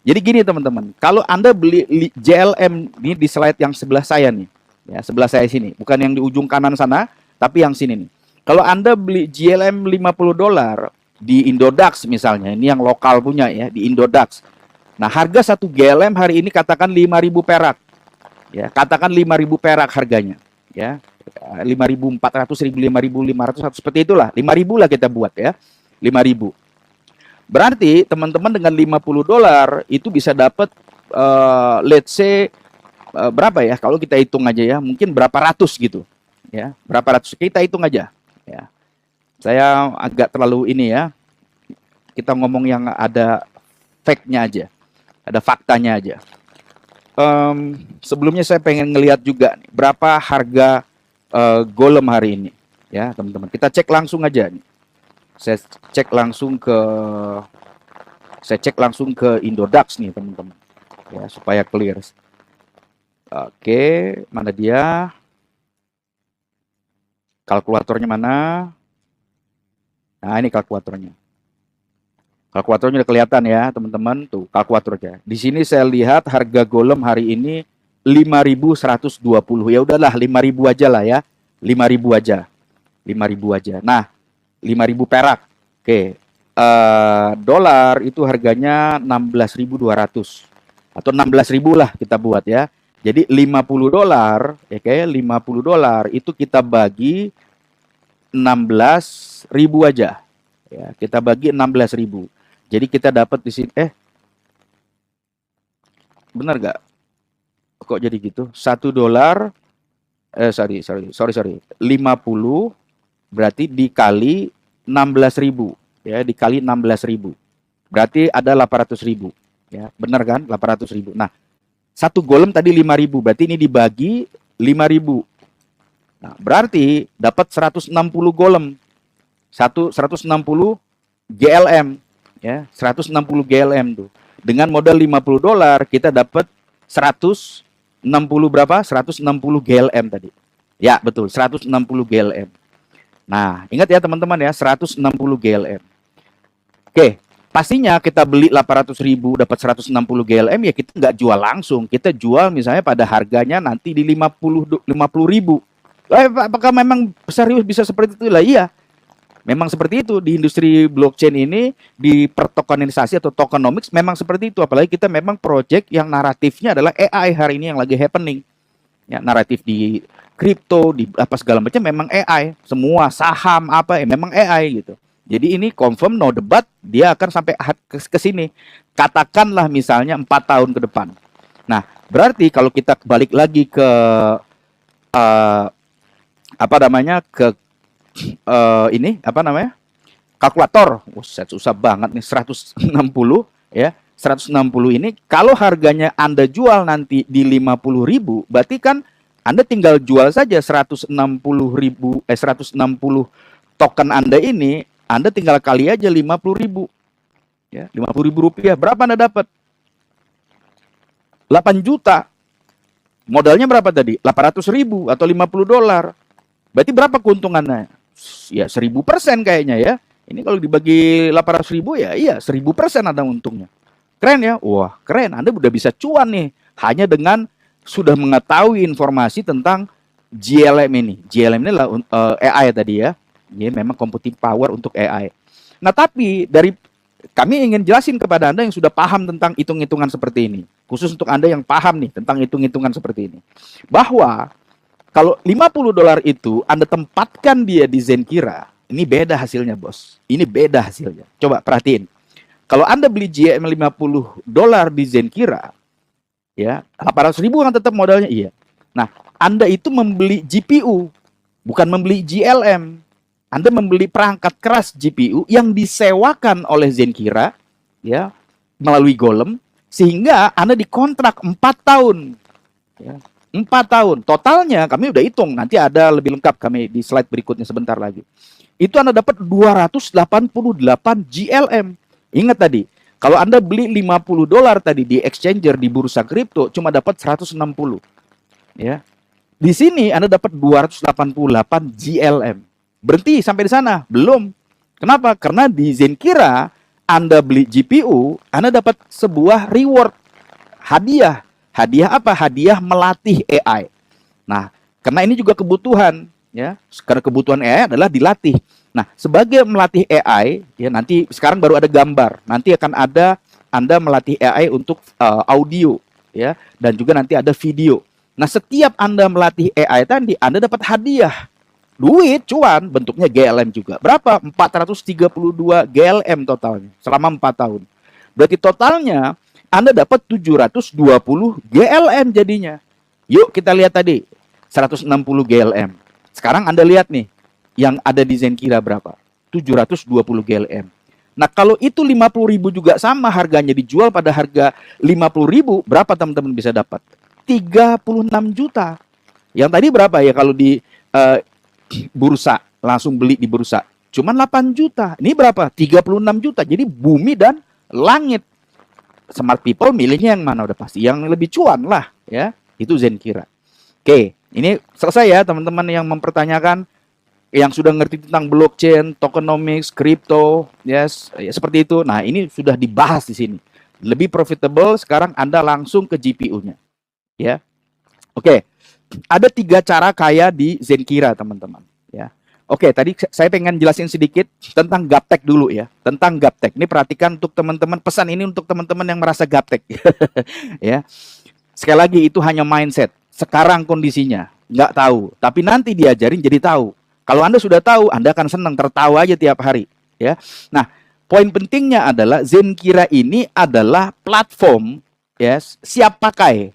[SPEAKER 1] Jadi gini teman-teman, kalau Anda beli GLM ini di slide yang sebelah saya nih, ya sebelah saya sini, bukan yang di ujung kanan sana, tapi yang sini nih. Kalau Anda beli GLM $50 di Indodax misalnya, ini yang lokal punya ya, di Indodax. Nah, harga satu GLM hari ini katakan 5.000 perak. Ya, katakan 5.000 perak harganya, ya. 5.400, 5.500 seperti itulah. 5.000 lah kita buat ya. 5.000. Berarti teman-teman dengan $50 itu bisa dapat let's say berapa ya? Kalau kita hitung aja ya, mungkin berapa ratus gitu. Ya, berapa ratus. Kita hitung aja, ya. Saya agak terlalu ini ya, kita ngomong yang ada fact-nya aja, ada faktanya aja. Sebelumnya saya pengen ngelihat juga nih, berapa harga Golem hari ini, ya teman-teman. Kita cek langsung aja nih. Saya cek langsung ke Indodax nih teman-teman, ya supaya clear. Oke, mana dia? Kalkulatornya mana? Nah, ini kalkulatornya. Kalkulatornya udah kelihatan ya, teman-teman. Tuh, kalkulatornya. Di sini saya lihat harga Golem hari ini 5.120. Ya udahlah, 5.000 aja lah ya. 5.000 aja. 5.000 aja. Nah, 5.000 perak. Oke. Dolar itu harganya 16.200. Atau 16.000 lah kita buat ya. Jadi $50, ya kayak $50 itu kita bagi 16.000 aja. Ya, kita bagi 16.000. Jadi kita dapat di sini benar gak? Kok jadi gitu? $1 sorry. 50 berarti dikali 16.000 ya, dikali 16.000. berarti ada 800.000. Ya, benar kan? 800.000. Nah, satu golem tadi 5.000, berarti ini dibagi 5.000. Nah, berarti dapat 160 golem. 160 GLM, ya, 160 GLM tuh. Dengan modal $50 kita dapat 160 berapa? 160 GLM tadi. Ya, betul, 160 GLM. Nah, ingat ya teman-teman ya, 160 GLM. Oke, pastinya kita beli 800.000 dapat 160 GLM ya kita nggak jual langsung. Kita jual misalnya pada harganya nanti di 50.000. Apakah memang serius bisa seperti itu? Lah iya. Memang seperti itu di industri blockchain ini, di pertokenisasi atau tokenomics memang seperti itu. Apalagi kita memang project yang naratifnya adalah AI hari ini yang lagi happening. Ya, naratif di kripto, di apa segala macam memang AI. Semua saham apa ya memang AI gitu. Jadi ini confirm no debat dia akan sampai ke sini. Katakanlah misalnya 4 tahun ke depan. Nah, berarti kalau kita balik lagi ke apa namanya ke ini apa namanya kalkulator, susah banget nih 160 ya 160 ini kalau harganya Anda jual nanti di 50.000 berarti kan Anda tinggal jual saja 160 token Anda ini Anda tinggal kali aja 50.000 ya 50.000 rupiah berapa Anda dapat 8 juta modalnya berapa tadi 800.000 atau $50 berarti berapa keuntungannya ya 1.000% kayaknya ya. Ini kalau dibagi 800.000 ya iya 1.000% ada untungnya. Keren ya? Wah keren, Anda udah bisa cuan nih. Hanya dengan sudah mengetahui informasi tentang GLM ini. GLM ini lah AI tadi ya. Ini memang computing power untuk AI. Nah tapi dari kami ingin jelasin kepada Anda yang sudah paham tentang hitung-hitungan seperti ini. Khusus untuk Anda yang paham nih tentang hitung-hitungan seperti ini. Bahwa kalau $50 itu Anda tempatkan dia di Zenkira, ini beda hasilnya, bos. Ini beda hasilnya. Coba perhatiin. Kalau Anda beli GM $50 di Zenkira, ya, 800.000 kan tetap modalnya, iya. Nah, Anda itu membeli GPU, bukan membeli GLM. Anda membeli perangkat keras GPU yang disewakan oleh Zenkira, ya, melalui Golem, sehingga Anda dikontrak 4 tahun. Ya. 4 tahun. Totalnya kami udah hitung. Nanti ada lebih lengkap kami di slide berikutnya sebentar lagi. Itu Anda dapat 288 GLM. Ingat tadi, kalau Anda beli $50 tadi di exchanger di bursa kripto cuma dapat 160. Ya. Di sini Anda dapat 288 GLM. Berhenti sampai di sana? Belum. Kenapa? Karena di Zenkira Anda beli GPU, Anda dapat sebuah reward hadiah. Hadiah apa? Hadiah melatih AI. Nah, karena ini juga kebutuhan, ya. Karena kebutuhan AI adalah dilatih. Nah, sebagai melatih AI, ya nanti sekarang baru ada gambar. Nanti akan ada Anda melatih AI untuk audio, ya, dan juga nanti ada video. Nah, setiap Anda melatih AI tadi, Anda dapat hadiah. Duit, cuan, bentuknya GLM juga. Berapa? 432 GLM totalnya selama 4 tahun. Berarti totalnya Anda dapat 720 GLM jadinya. Yuk kita lihat tadi 160 GLM. Sekarang Anda lihat nih yang ada di Zenkira berapa? 720 GLM. Nah kalau itu 50.000 juga sama harganya dijual pada harga 50.000, berapa teman-teman bisa dapat? 36 juta. Yang tadi berapa ya kalau di bursa, langsung beli di bursa? Cuman 8 juta. Ini berapa? 36 juta. Jadi bumi dan langit. Smart people milihnya yang mana udah pasti yang lebih cuan lah ya, itu Zenkira. Oke, ini selesai ya teman-teman yang mempertanyakan yang sudah ngerti tentang blockchain, tokenomics, crypto, yes, ya, seperti itu. Nah, ini sudah dibahas di sini. Lebih profitable sekarang Anda langsung ke GPU-nya. Ya. Oke. Ada 3 cara kaya di Zenkira, teman-teman, ya. Oke, tadi saya pengen jelasin sedikit tentang gaptek dulu ya. Tentang gaptek. Ini perhatikan untuk teman-teman, pesan ini untuk teman-teman yang merasa gaptek. Ya. Sekali lagi itu hanya mindset. Sekarang kondisinya nggak tahu, tapi nanti diajarin jadi tahu. Kalau Anda sudah tahu, Anda akan senang tertawa aja tiap hari, ya. Nah, poin pentingnya adalah Zenkira ini adalah platform, yes, siap pakai.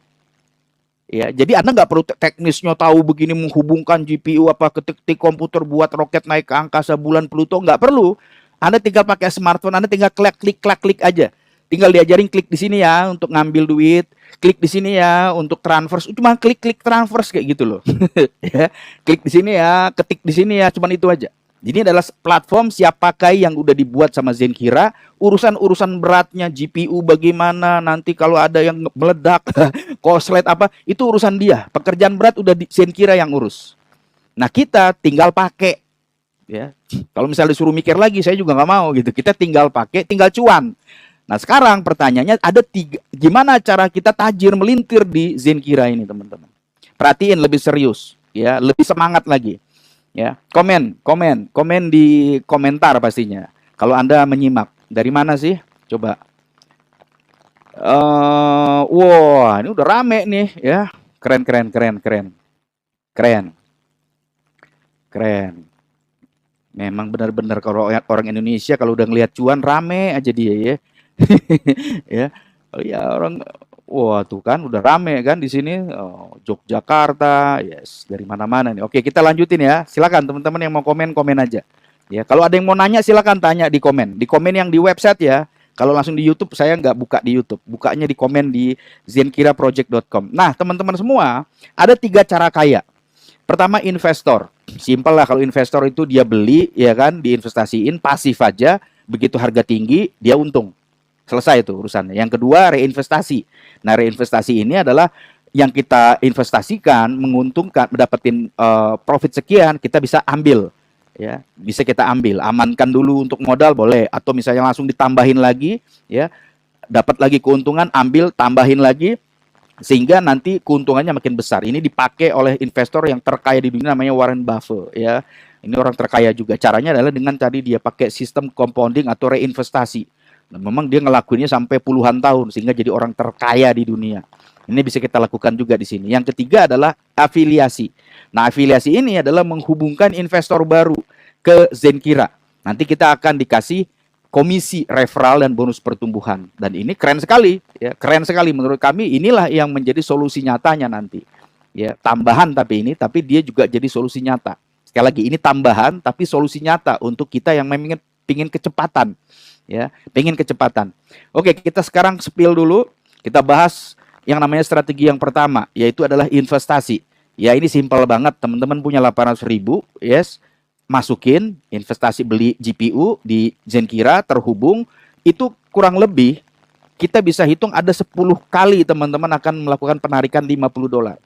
[SPEAKER 1] Ya, jadi Anda nggak perlu teknisnya tahu begini menghubungkan GPU apa ketik komputer buat roket naik ke angkasa bulan Pluto, nggak perlu. Anda tinggal pakai smartphone, Anda tinggal klik aja. Tinggal diajarin klik di sini ya untuk ngambil duit, klik di sini ya untuk transfer. Cuma klik transfer kayak gitu loh. Ya, klik di sini ya, ketik di sini ya, cuman itu aja. Ini adalah platform siap pakai yang udah dibuat sama Zenkira. Urusan beratnya GPU bagaimana, nanti kalau ada yang meledak, korslet apa, itu urusan dia. Pekerjaan berat udah Zenkira yang urus. Nah, kita tinggal pakai. Ya, kalau misalnya disuruh mikir lagi, saya juga nggak mau gitu. Kita tinggal pakai, tinggal cuan. Nah, sekarang pertanyaannya ada tiga, gimana cara kita tajir melintir di Zenkira ini, teman-teman. Perhatiin lebih serius, ya, lebih semangat lagi. Ya, komen di komentar pastinya. Kalau Anda menyimak, dari mana sih? Coba. Wah, ini udah rame nih, ya. Keren. Memang benar-benar kalau orang Indonesia kalau udah ngelihat cuan rame aja dia ya. Ya. Oh ya orang wah tuh kan udah rame kan di sini. Oh, Yogyakarta, yes, dari mana-mana nih. Oke, kita lanjutin ya. Silakan teman-teman yang mau komen aja. Ya, kalau ada yang mau nanya silakan tanya di komen. Di komen yang di website ya. Kalau langsung di YouTube saya nggak buka di YouTube. Bukanya di komen di zenkiraproject.com. Nah, teman-teman semua, ada 3 cara kaya. Pertama investor. Simpel lah kalau investor itu dia beli ya kan, diinvestasiin pasif aja, begitu harga tinggi dia untung. Selesai itu urusannya. Yang kedua reinvestasi. Nah, reinvestasi ini adalah yang kita investasikan menguntungkan, mendapatin profit sekian, kita bisa ambil ya, bisa kita ambil, amankan dulu untuk modal boleh, atau misalnya langsung ditambahin lagi ya, dapat lagi keuntungan, ambil, tambahin lagi sehingga nanti keuntungannya makin besar. Ini dipakai oleh investor yang terkaya di dunia namanya Warren Buffett ya. Ini orang terkaya juga. Caranya adalah dengan tadi dia pakai sistem compounding atau reinvestasi. Nah, memang dia ngelakuinnya sampai puluhan tahun sehingga jadi orang terkaya di dunia. Ini bisa kita lakukan juga di sini. Yang ketiga adalah afiliasi. Nah, afiliasi ini adalah menghubungkan investor baru ke Zenkira. Nanti kita akan dikasih komisi referral dan bonus pertumbuhan. Dan ini keren sekali, ya, keren sekali menurut kami. Inilah yang menjadi solusi nyatanya nanti. Ya, tambahan tapi dia juga jadi solusi nyata. Sekali lagi ini tambahan tapi solusi nyata untuk kita yang memang ingin kecepatan. Ya, pengen kecepatan. Oke, kita sekarang spill dulu. Kita bahas yang namanya strategi yang pertama, yaitu adalah investasi. Ya, ini simpel banget. Teman-teman punya 800.000, yes, masukin investasi beli GPU di Zenkira, terhubung, itu kurang lebih kita bisa hitung ada 10 kali teman-teman akan melakukan penarikan $50.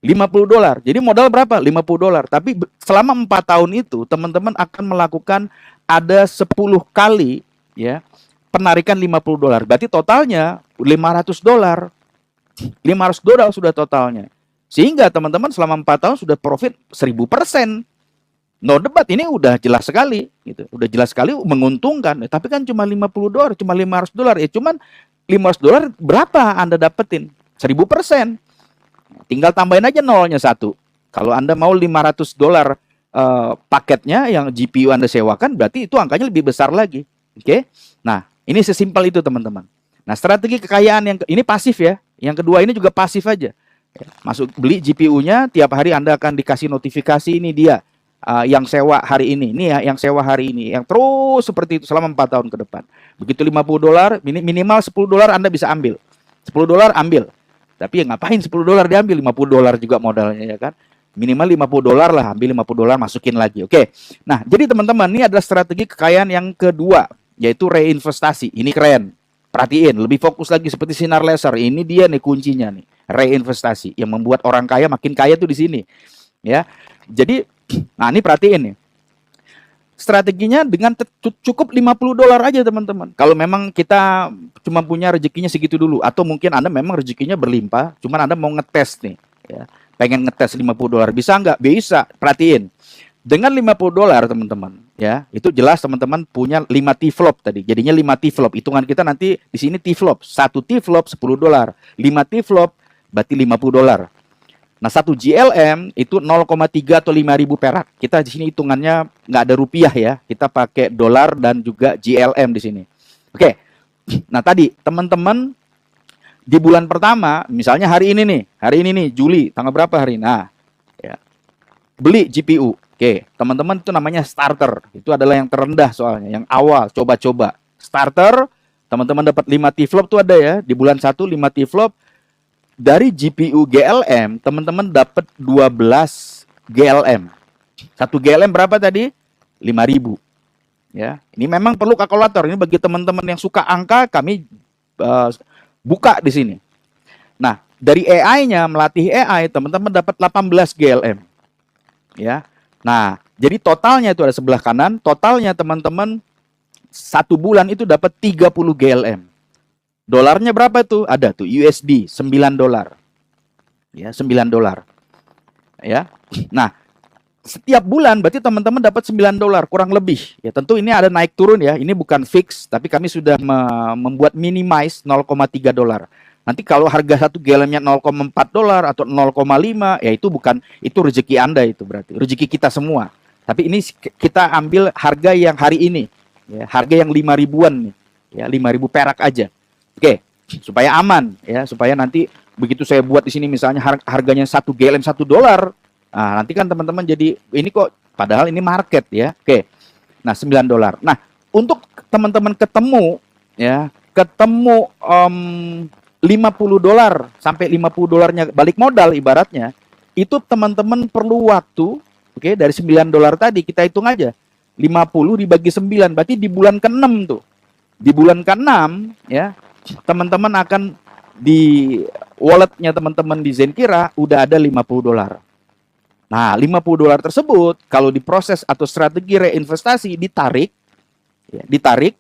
[SPEAKER 1] $50. Jadi modal berapa? $50. Tapi selama 4 tahun itu teman-teman akan melakukan ada 10 kali ya penarikan $50. Berarti totalnya $500. $500 sudah totalnya. Sehingga teman-teman selama 4 tahun sudah profit 1000%. No debat, ini udah jelas sekali gitu. Udah jelas sekali menguntungkan. Tapi kan cuma $50, cuma $500. Ya cuman $500 berapa Anda dapetin? 1000%. Tinggal tambahin aja nolnya 1. Kalau Anda mau $500 paketnya yang GPU Anda sewakan, berarti itu angkanya lebih besar lagi. Oke. Nah, ini sesimpel itu teman-teman. Nah, strategi kekayaan yang ini pasif ya. Yang kedua ini juga pasif aja. Masuk beli GPU-nya, tiap hari Anda akan dikasih notifikasi, ini dia yang sewa hari ini. Ini ya yang sewa hari ini. Yang terus seperti itu selama 4 tahun ke depan. Begitu $50, minimal $10 Anda bisa ambil. $10 ambil. Tapi ya ngapain $10 diambil? $50 juga modalnya ya kan. Minimal $50 lah, ambil $50 masukin lagi. Oke. Nah, jadi teman-teman, ini adalah strategi kekayaan yang kedua, yaitu reinvestasi. Ini keren. Perhatiin, lebih fokus lagi seperti sinar laser. Ini dia nih kuncinya nih, reinvestasi yang membuat orang kaya makin kaya tuh di sini. Ya. Jadi, nah ini perhatiin nih. Strateginya dengan cukup $50 aja teman-teman. Kalau memang kita cuma punya rezekinya segitu dulu, atau mungkin Anda memang rezekinya berlimpah, cuman Anda mau ngetes nih, ya. Pengen ngetes $50, bisa nggak? Bisa. Perhatiin. Dengan $50 teman-teman, ya, itu jelas teman-teman punya 5 T-flop tadi. Jadinya 5 T-flop. Hitungan kita nanti di sini T-flop. 1 T-flop $10. 5 T-flop berarti $50. Nah, 1 GLM itu 0,3 atau 5.000 perak. Kita di sini hitungannya nggak ada rupiah ya. Kita pakai dolar dan juga GLM di sini. Oke. Nah, tadi teman-teman di bulan pertama, misalnya hari ini nih, Juli, tanggal berapa hari ini? Nah, ya. Beli GPU. Oke. Oke, teman-teman itu namanya starter. Itu adalah yang terendah soalnya, yang awal, coba-coba. Starter, teman-teman dapat 5 T-flop tuh ada ya. Di bulan 1 5 T-flop. Dari GPU GLM, teman-teman dapat 12 GLM. Satu GLM berapa tadi? 5.000. Ya, ini memang perlu kalkulator. Ini bagi teman-teman yang suka angka, kami buka di sini. Nah, dari AI-nya, melatih AI, teman-teman dapat 18 GLM. Ya. Nah, jadi totalnya itu ada sebelah kanan, totalnya teman-teman 1 bulan itu dapat 30 GLM. Dolarnya berapa tuh? Ada tuh USD $9. Ya, $9. Ya. Nah, setiap bulan berarti teman-teman dapat $9 kurang lebih. Ya, tentu ini ada naik turun ya. Ini bukan fix, tapi kami sudah membuat minimize $0,3. Nanti kalau harga 1 GLM-nya $0,4 atau 0,5, ya itu bukan, itu rezeki Anda, itu berarti rezeki kita semua. Tapi ini kita ambil harga yang hari ini, ya, harga yang 5 ribuan nih, ya 5.000 perak aja. Oke, supaya aman ya, supaya nanti begitu saya buat di sini misalnya harganya 1 GLM $1, nah nanti kan teman-teman jadi ini kok padahal ini market ya. Oke. Nah, $9. Nah, untuk teman-teman ketemu ya, ketemu $50 sampai $50-nya balik modal ibaratnya, itu teman-teman perlu waktu, oke, dari $9 tadi kita hitung aja. 50 dibagi 9 berarti di bulan ke-6 tuh. Di bulan ke-6 ya, teman-teman akan di walletnya teman-teman di Zenkira udah ada $50. Nah, $50 tersebut kalau diproses atau strategi reinvestasi ditarik ya, ditarik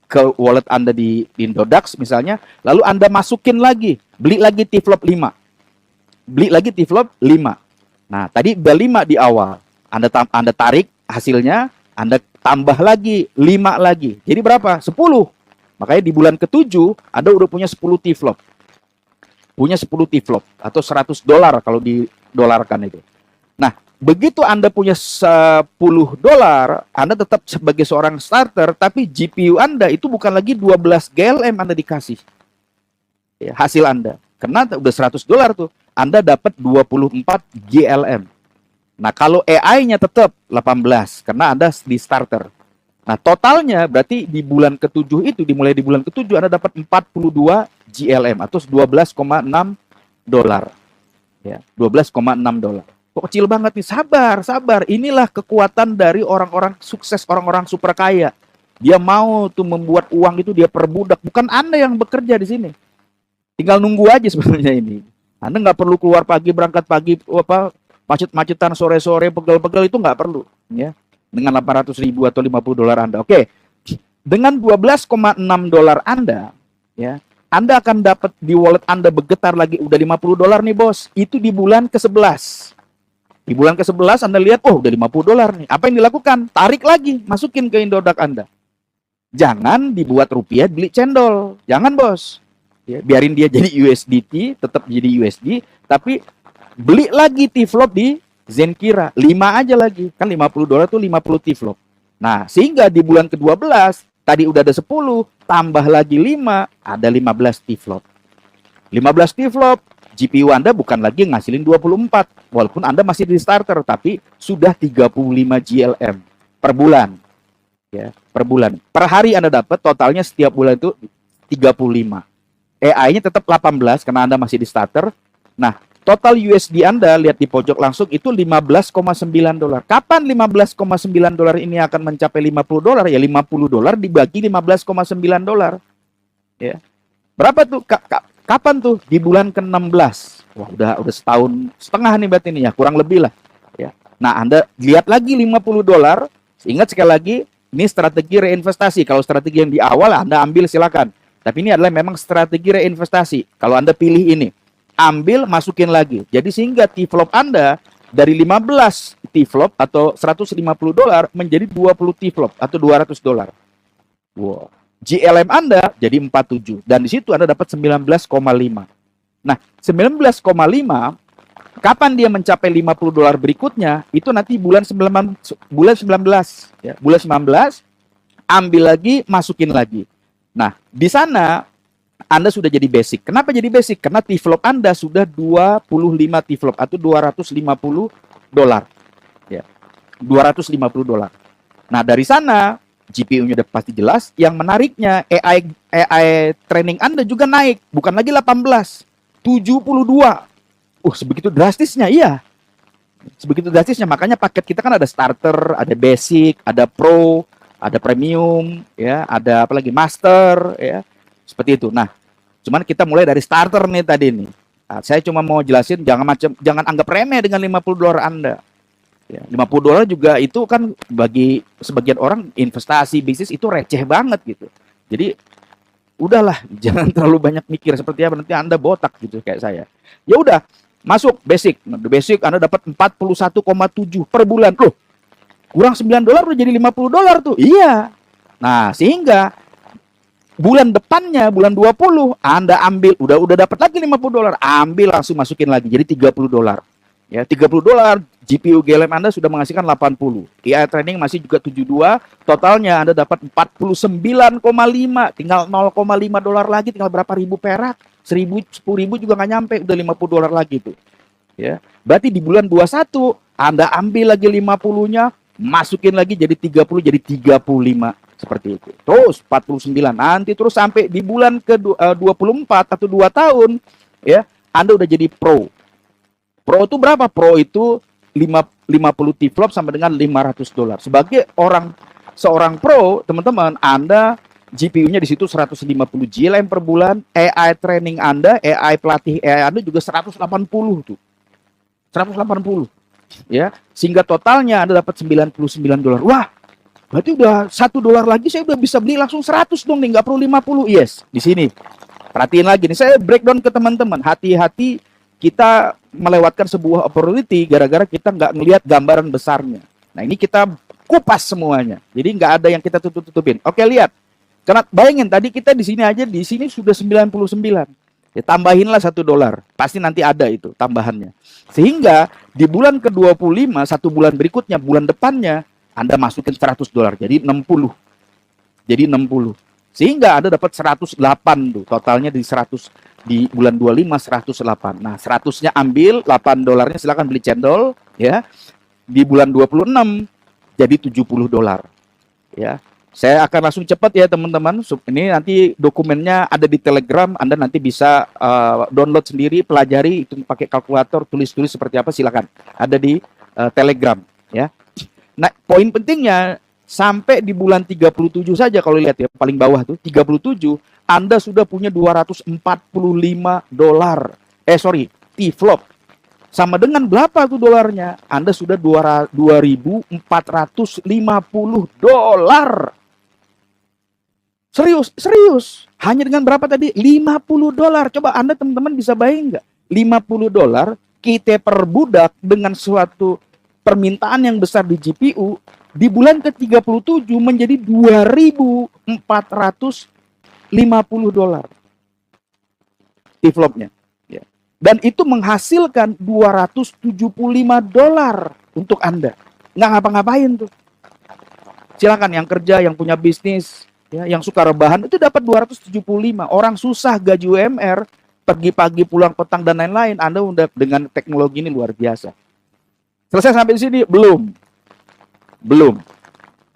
[SPEAKER 1] ke wallet Anda di Indodax misalnya, lalu Anda masukin lagi, beli lagi T-flop 5. Beli lagi T-flop 5. Nah, tadi udah 5 di awal. Anda tarik hasilnya, Anda tambah lagi 5 lagi. Jadi berapa? 10. Makanya di bulan ke-7 Anda udah punya 10 T-flop. Punya 10 T-flop atau $100 kalau didolarkan itu. Nah, begitu Anda punya $10, Anda tetap sebagai seorang starter, tapi GPU Anda itu bukan lagi 12 GLM Anda dikasih. Ya, hasil Anda. Karena udah $100 tuh, Anda dapat 24 GLM. Nah, kalau AI-nya tetap 18, karena Anda di starter. Nah, totalnya berarti di bulan ke-7 itu, dimulai di bulan ke-7, Anda dapat 42 GLM, atau $12,6. Ya, $12,6. Kok kecil banget nih? Sabar, sabar. Inilah kekuatan dari orang-orang sukses, orang-orang super kaya. Dia mau tuh membuat uang itu dia perbudak. Bukan Anda yang bekerja di sini. Tinggal nunggu aja sebenarnya ini. Anda nggak perlu keluar pagi, berangkat pagi, macet-macetan sore-sore, pegel-pegel, itu nggak perlu. Ya, dengan 800.000 atau $50 Anda. Oke, dengan $12,6 Anda, ya, Anda akan dapat di wallet Anda bergetar lagi udah $50 nih bos. Itu di bulan ke-11. Di bulan ke-11 Anda lihat, oh udah $50 nih. Apa yang dilakukan? Tarik lagi, masukin ke Indodax Anda. Jangan dibuat rupiah beli cendol. Jangan bos. Ya, biarin dia jadi USDT, tetap jadi USD. Tapi beli lagi T-flop di Zenkira. 5 aja lagi. Kan $50 tuh 50 T-flop. Nah, sehingga di bulan ke-12, tadi udah ada 10, tambah lagi 5, ada 15 T-flop. 15 T-flop. GPU Anda bukan lagi ngasilin 24, walaupun Anda masih di starter, tapi sudah 35 GLM per bulan. Ya, per bulan. Per hari Anda dapat totalnya setiap bulan itu 35. AI-nya tetap 18 karena Anda masih di starter. Nah, total USD Anda lihat di pojok langsung itu $15,9. Kapan $15,9 ini akan mencapai $50? Ya $50 dibagi $15,9. Ya. Berapa tuh? Kapan tuh? Di bulan ke-16. Wah, udah setahun setengah nih berarti ini ya, kurang lebih lah. Ya. Nah, Anda lihat lagi $50. Ingat sekali lagi, ini strategi reinvestasi. Kalau strategi yang di awal Anda ambil silakan. Tapi ini adalah memang strategi reinvestasi. Kalau Anda pilih ini, ambil, masukin lagi. Jadi sehingga T-flop Anda dari 15 T-flop atau $150 menjadi 20 T-flop atau $200. Wow. GLM Anda jadi 47 dan di situ Anda dapat 19,5. Nah, 19,5 kapan dia mencapai $50 berikutnya? Itu nanti bulan 19 ya. Bulan 19 ambil lagi, masukin lagi. Nah, di sana Anda sudah jadi basic. Kenapa jadi basic? Karena T-flop Anda sudah 25 T-flop atau $250. Ya. $250. Nah, dari sana GPU-nya udah pasti jelas. Yang menariknya AI training Anda juga naik, bukan lagi 18, 72. Sebegitu drastisnya, iya. Sebegitu drastisnya, makanya paket kita kan ada starter, ada basic, ada pro, ada premium, ya, ada apa lagi master, ya, seperti itu. Nah, cuman kita mulai dari starter nih tadi nih. Nah, saya cuma mau jelasin jangan anggap remeh dengan $50 Anda. Ya, $50 juga itu kan bagi sebagian orang investasi bisnis itu receh banget gitu. Jadi udahlah, jangan terlalu banyak mikir seperti apa nanti Anda botak gitu kayak saya. Ya udah, masuk basic. Nah, the basic Anda dapat 41,7 per bulan. Loh, kurang $9 udah jadi $50 tuh. Iya. Nah, sehingga bulan depannya, bulan 20, Anda ambil, udah dapat lagi $50, ambil langsung masukin lagi, jadi $30. Ya, $30, GPU GLM Anda sudah menghasilkan 80. AI training masih juga 72, totalnya Anda dapat 49,5, tinggal $0,5 lagi, tinggal berapa ribu perak, 1.000, 10.000 juga nggak nyampe, udah $50 lagi tuh. Ya, berarti di bulan 21, Anda ambil lagi 50-nya, masukin lagi jadi 30, jadi 35. Seperti itu. Terus 49, nanti terus sampai di bulan ke 24 atau 2 tahun, ya, Anda udah jadi pro. Pro itu berapa? Pro itu 50 T-flop sama dengan $500. Sebagai seorang pro, teman-teman, Anda GPU-nya di situ 150 GLM per bulan, AI training Anda, AI pelatih AI Anda juga 180 tuh. 180. Ya, sehingga totalnya Anda dapat $99. Wah, berarti udah $1 lagi saya udah bisa beli langsung 100 dong nih, nggak perlu 50. Yes, di sini. Perhatiin lagi nih, saya breakdown ke teman-teman. Hati-hati kita melewatkan sebuah opportunity gara-gara kita nggak ngelihat gambaran besarnya. Nah, ini kita kupas semuanya. Jadi nggak ada yang kita tutup-tutupin. Oke, lihat. Karena bayangin tadi kita di sini aja, di sini sudah 99. Ya, tambahinlah $1. Pasti nanti ada itu tambahannya. Sehingga di bulan ke-25, satu bulan berikutnya, bulan depannya, Anda masukin $100. Jadi 60. Jadi 60. Sehingga Anda dapat 108 tuh. Totalnya di 100 di bulan 25 108. Nah, 100-nya ambil, $8-nya silakan beli cendol, ya. Di bulan 26 jadi $70. Ya. Saya akan langsung cepat ya teman-teman. Ini nanti dokumennya ada di Telegram. Anda nanti bisa download sendiri, pelajari, itu pakai kalkulator, tulis-tulis seperti apa silakan. Ada di Telegram, ya. Nah, poin pentingnya sampai di bulan 37 saja kalau lihat ya, paling bawah tuh 37, Anda sudah punya $245. T-flop. Sama dengan berapa tuh dolarnya? Anda sudah $2.450. Serius. Hanya dengan berapa tadi? $50. Coba Anda teman-teman bisa bayang nggak? $50 kita perbudak dengan suatu permintaan yang besar di GPU, di bulan ke-37 menjadi $2.450 T-flopnya. Ya. Dan itu menghasilkan $275 untuk Anda. Nggak ngapa-ngapain tuh. Silakan yang kerja, yang punya bisnis, ya, yang suka rebahan itu dapat 275. Orang susah gaji UMR, pergi pagi pulang petang dan lain-lain, Anda udah dengan teknologi ini luar biasa. Selesai sampai di sini? Belum.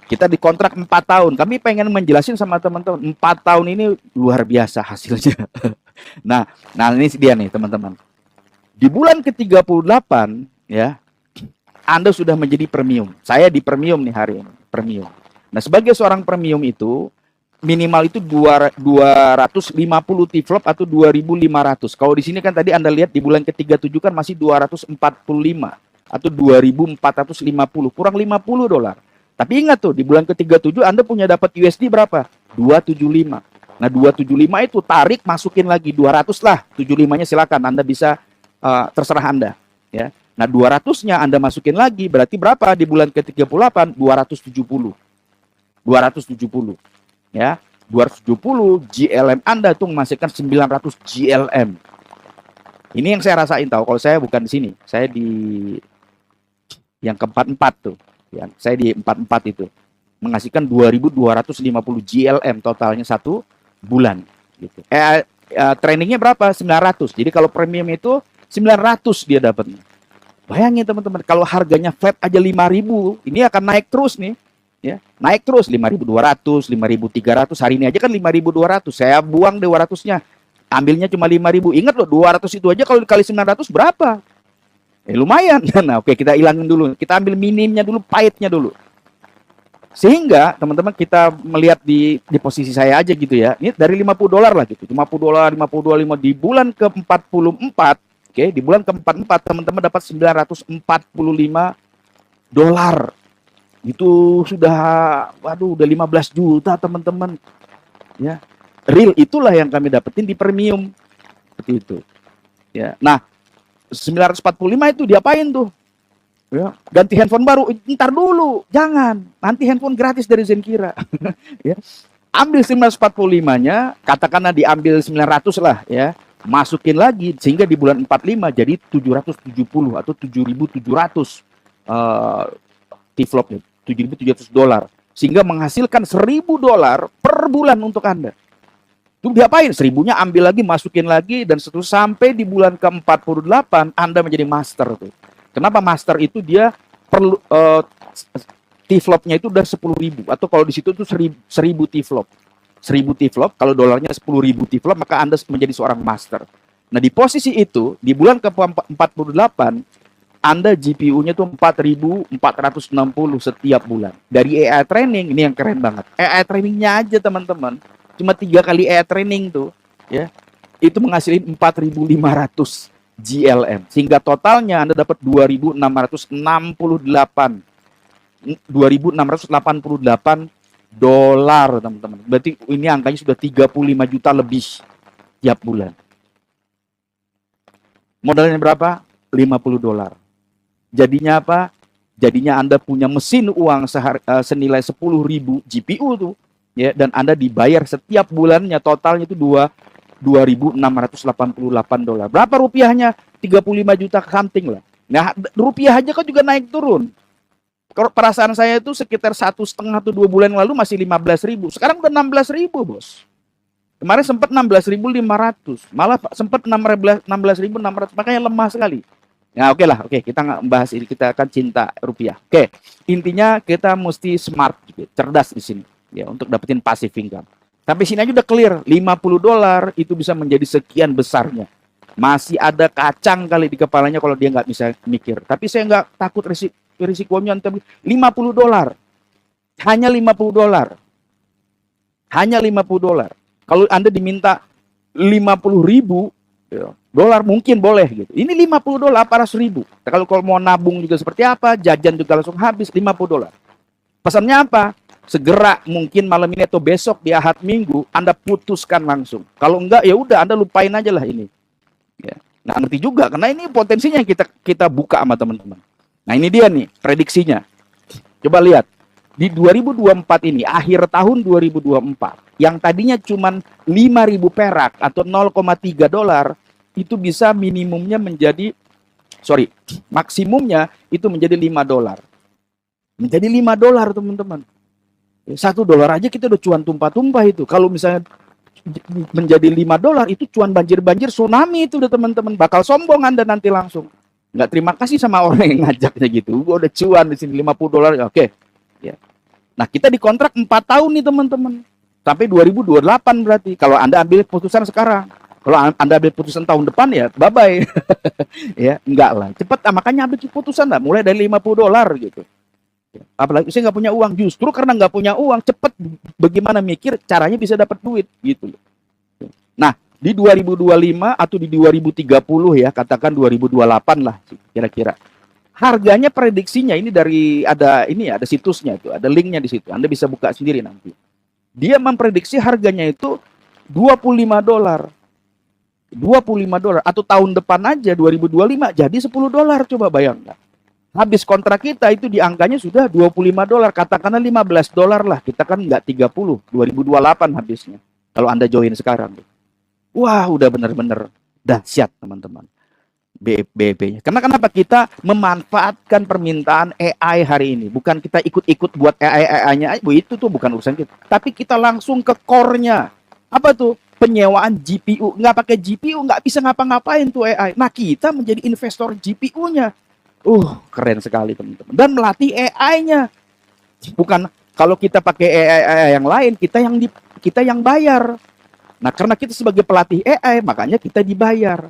[SPEAKER 1] Kita dikontrak 4 tahun. Kami pengen menjelasin sama teman-teman, 4 tahun ini luar biasa hasilnya. Nah ini dia nih teman-teman. Di bulan ke-38 ya, Anda sudah menjadi premium. Saya di premium nih hari ini, premium. Nah, sebagai seorang premium itu minimal itu 250 T-flop atau 2.500. Kalau di sini kan tadi Anda lihat di bulan ke-37 kan masih 245 atau 2.450, kurang $50. Tapi ingat tuh, di bulan ke-37 Anda punya dapat USD berapa? 275. Nah, 275 itu tarik masukin lagi 200 lah. 75-nya silakan Anda bisa terserah Anda, ya. Nah, 200-nya Anda masukin lagi, berarti berapa di bulan ke-38? 270. Ya. 270 GLM Anda tuh menghasilkan 900 GLM. Ini yang saya rasain tahu. Kalau saya bukan di sini, saya di yang ke-44 tuh. Ya, saya di 44 itu menghasilkan 2.250 GLM totalnya satu bulan gitu. Trainingnya berapa? 900. Jadi kalau premium itu 900 dia dapatnya. Bayangin teman-teman, kalau harganya flat aja 5.000, ini akan naik terus nih. Ya, naik terus 5.200, 5.300, hari ini aja kan 5.200. Saya buang 200-nya. Ambilnya cuma 5.000. Ingat loh, 200 itu aja kalau dikali 900 berapa? Lumayan. Nah, oke, kita hilangin dulu. Kita ambil minimnya dulu, pahitnya dulu. Sehingga teman-teman kita melihat di posisi saya aja gitu ya. Ini dari 50 dolar lah gitu. 50 dolar, 52, 5 di bulan ke-44. Oke, di bulan ke-44 teman-teman dapat 945 dolar. Itu sudah, waduh, udah 15 juta teman-teman. Ya, real itulah yang kami dapetin di premium. Seperti itu. Ya, nah 945 itu diapain tuh? Ya, ganti handphone baru, ntar dulu, jangan. Nanti handphone gratis dari Zenkira. Ya. Ambil 945-nya, katakanlah diambil 900 lah ya. Masukin lagi sehingga di bulan 45 jadi 770 atau 7.700 T-flop nih. 7.700 dolar, sehingga menghasilkan 1.000 dolar per bulan untuk Anda. Itu diapain? 1.000-nya ambil lagi, masukin lagi, dan seterusnya sampai di bulan ke-48 Anda menjadi master tuh. Kenapa master itu? Dia perlu T-flopnya itu udah 10.000, atau kalau di situ tuh 1.000 T-flop. 1.000 T-flop, kalau dolarnya 10.000 T-flop, maka Anda menjadi seorang master. Nah, di posisi itu di bulan ke-48 Anda GPU-nya tuh 4.460 setiap bulan. Dari AI training, ini yang keren banget. AI trainingnya aja teman-teman, cuma 3 kali AI training tuh, ya, itu menghasilkan 4.500 GLM. Sehingga totalnya Anda dapat 2.668 dolar, teman-teman. Berarti ini angkanya sudah 35 juta lebih tiap bulan. Modalnya berapa? 50 dolar. Jadinya apa? Jadinya Anda punya mesin uang senilai 10.000 GPU tuh, ya, dan Anda dibayar setiap bulannya totalnya itu 2.688 dolar. Berapa rupiahnya? 35 juta something lah. Nah, rupiah aja kok juga naik turun. Perasaan saya itu sekitar 1,5 atau 2 bulan lalu masih 15.000. Sekarang udah 16.000, bos. Kemarin sempat 16.500, malah sempat 16.600, makanya lemah sekali. Ya oke lah, oke, kita nggak membahas ini, kita akan cinta rupiah. Oke, intinya kita mesti smart, cerdas di sini, ya, untuk dapetin passive income. Sampai sini aja udah clear, 50 dolar itu bisa menjadi sekian besarnya. Masih ada kacang kali di kepalanya kalau dia nggak bisa mikir. Tapi saya nggak takut risikonya. 50 dolar, hanya 50 dolar, hanya 50 dolar. Kalau Anda diminta 50.000 dolar mungkin boleh gitu. Ini 50 dolar apa 1.000. Kalau mau nabung juga seperti apa, jajan juga langsung habis 50 dolar. Pesannya apa? Segera mungkin malam ini atau besok di Ahad Minggu Anda putuskan langsung. Kalau enggak ya udah Anda lupain aja lah ini. Ya. Nah, ngerti juga karena ini potensinya yang kita buka sama teman-teman. Nah, ini dia nih prediksinya. Coba lihat. Di 2024 ini, akhir tahun 2024, yang tadinya cuma 5.000 perak atau 0,3 dolar, itu bisa maksimumnya itu menjadi 5 dolar. Menjadi 5 dolar, teman-teman. 1 dolar aja kita udah cuan tumpah-tumpah itu. Kalau misalnya menjadi 5 dolar, itu cuan banjir-banjir tsunami itu udah, teman-teman. Bakal sombong Anda nanti langsung. Nggak terima kasih sama orang yang ngajaknya gitu. Gua udah cuan di sini 50 dolar, oke. Ya. Nah, kita dikontrak 4 tahun nih, teman-teman. Sampai 2028 berarti. Kalau Anda ambil putusan sekarang. Kalau Anda ambil putusan tahun depan ya bye-bye. Ya, enggak lah. Cepat, makanya ambil keputusan lah. Mulai dari 50 dolar gitu. Apalagi saya nggak punya uang. Justru karena nggak punya uang, cepat bagaimana mikir caranya bisa dapat duit gitu. Nah, di 2025 atau di 2030 ya, katakan 2028 lah kira-kira. Harganya prediksinya ini ada situsnya itu, ada linknya di situ. Anda bisa buka sendiri nanti. Dia memprediksi harganya itu 25 dolar. 25 dolar atau tahun depan aja 2025 jadi 10 dolar, coba bayangkan. Habis kontrak kita itu di angkanya sudah 25 dolar, katakanlah 15 dolar lah. Kita kan nggak 30, 2028 habisnya. Kalau Anda join sekarang. Wah, udah benar-benar dahsyat, teman-teman. BEP-nya. Karena kenapa kita memanfaatkan permintaan AI hari ini? Bukan kita ikut-ikut buat AI-nya, itu tuh bukan urusan kita. Tapi kita langsung ke core-nya. Apa tuh? Penyewaan GPU. Nggak pakai GPU, nggak bisa ngapa-ngapain tuh AI. Nah, kita menjadi investor GPU-nya. Keren sekali teman-teman. Dan melatih AI-nya. Bukan kalau kita pakai AI yang lain, kita yang bayar. Nah, karena kita sebagai pelatih AI, makanya kita dibayar.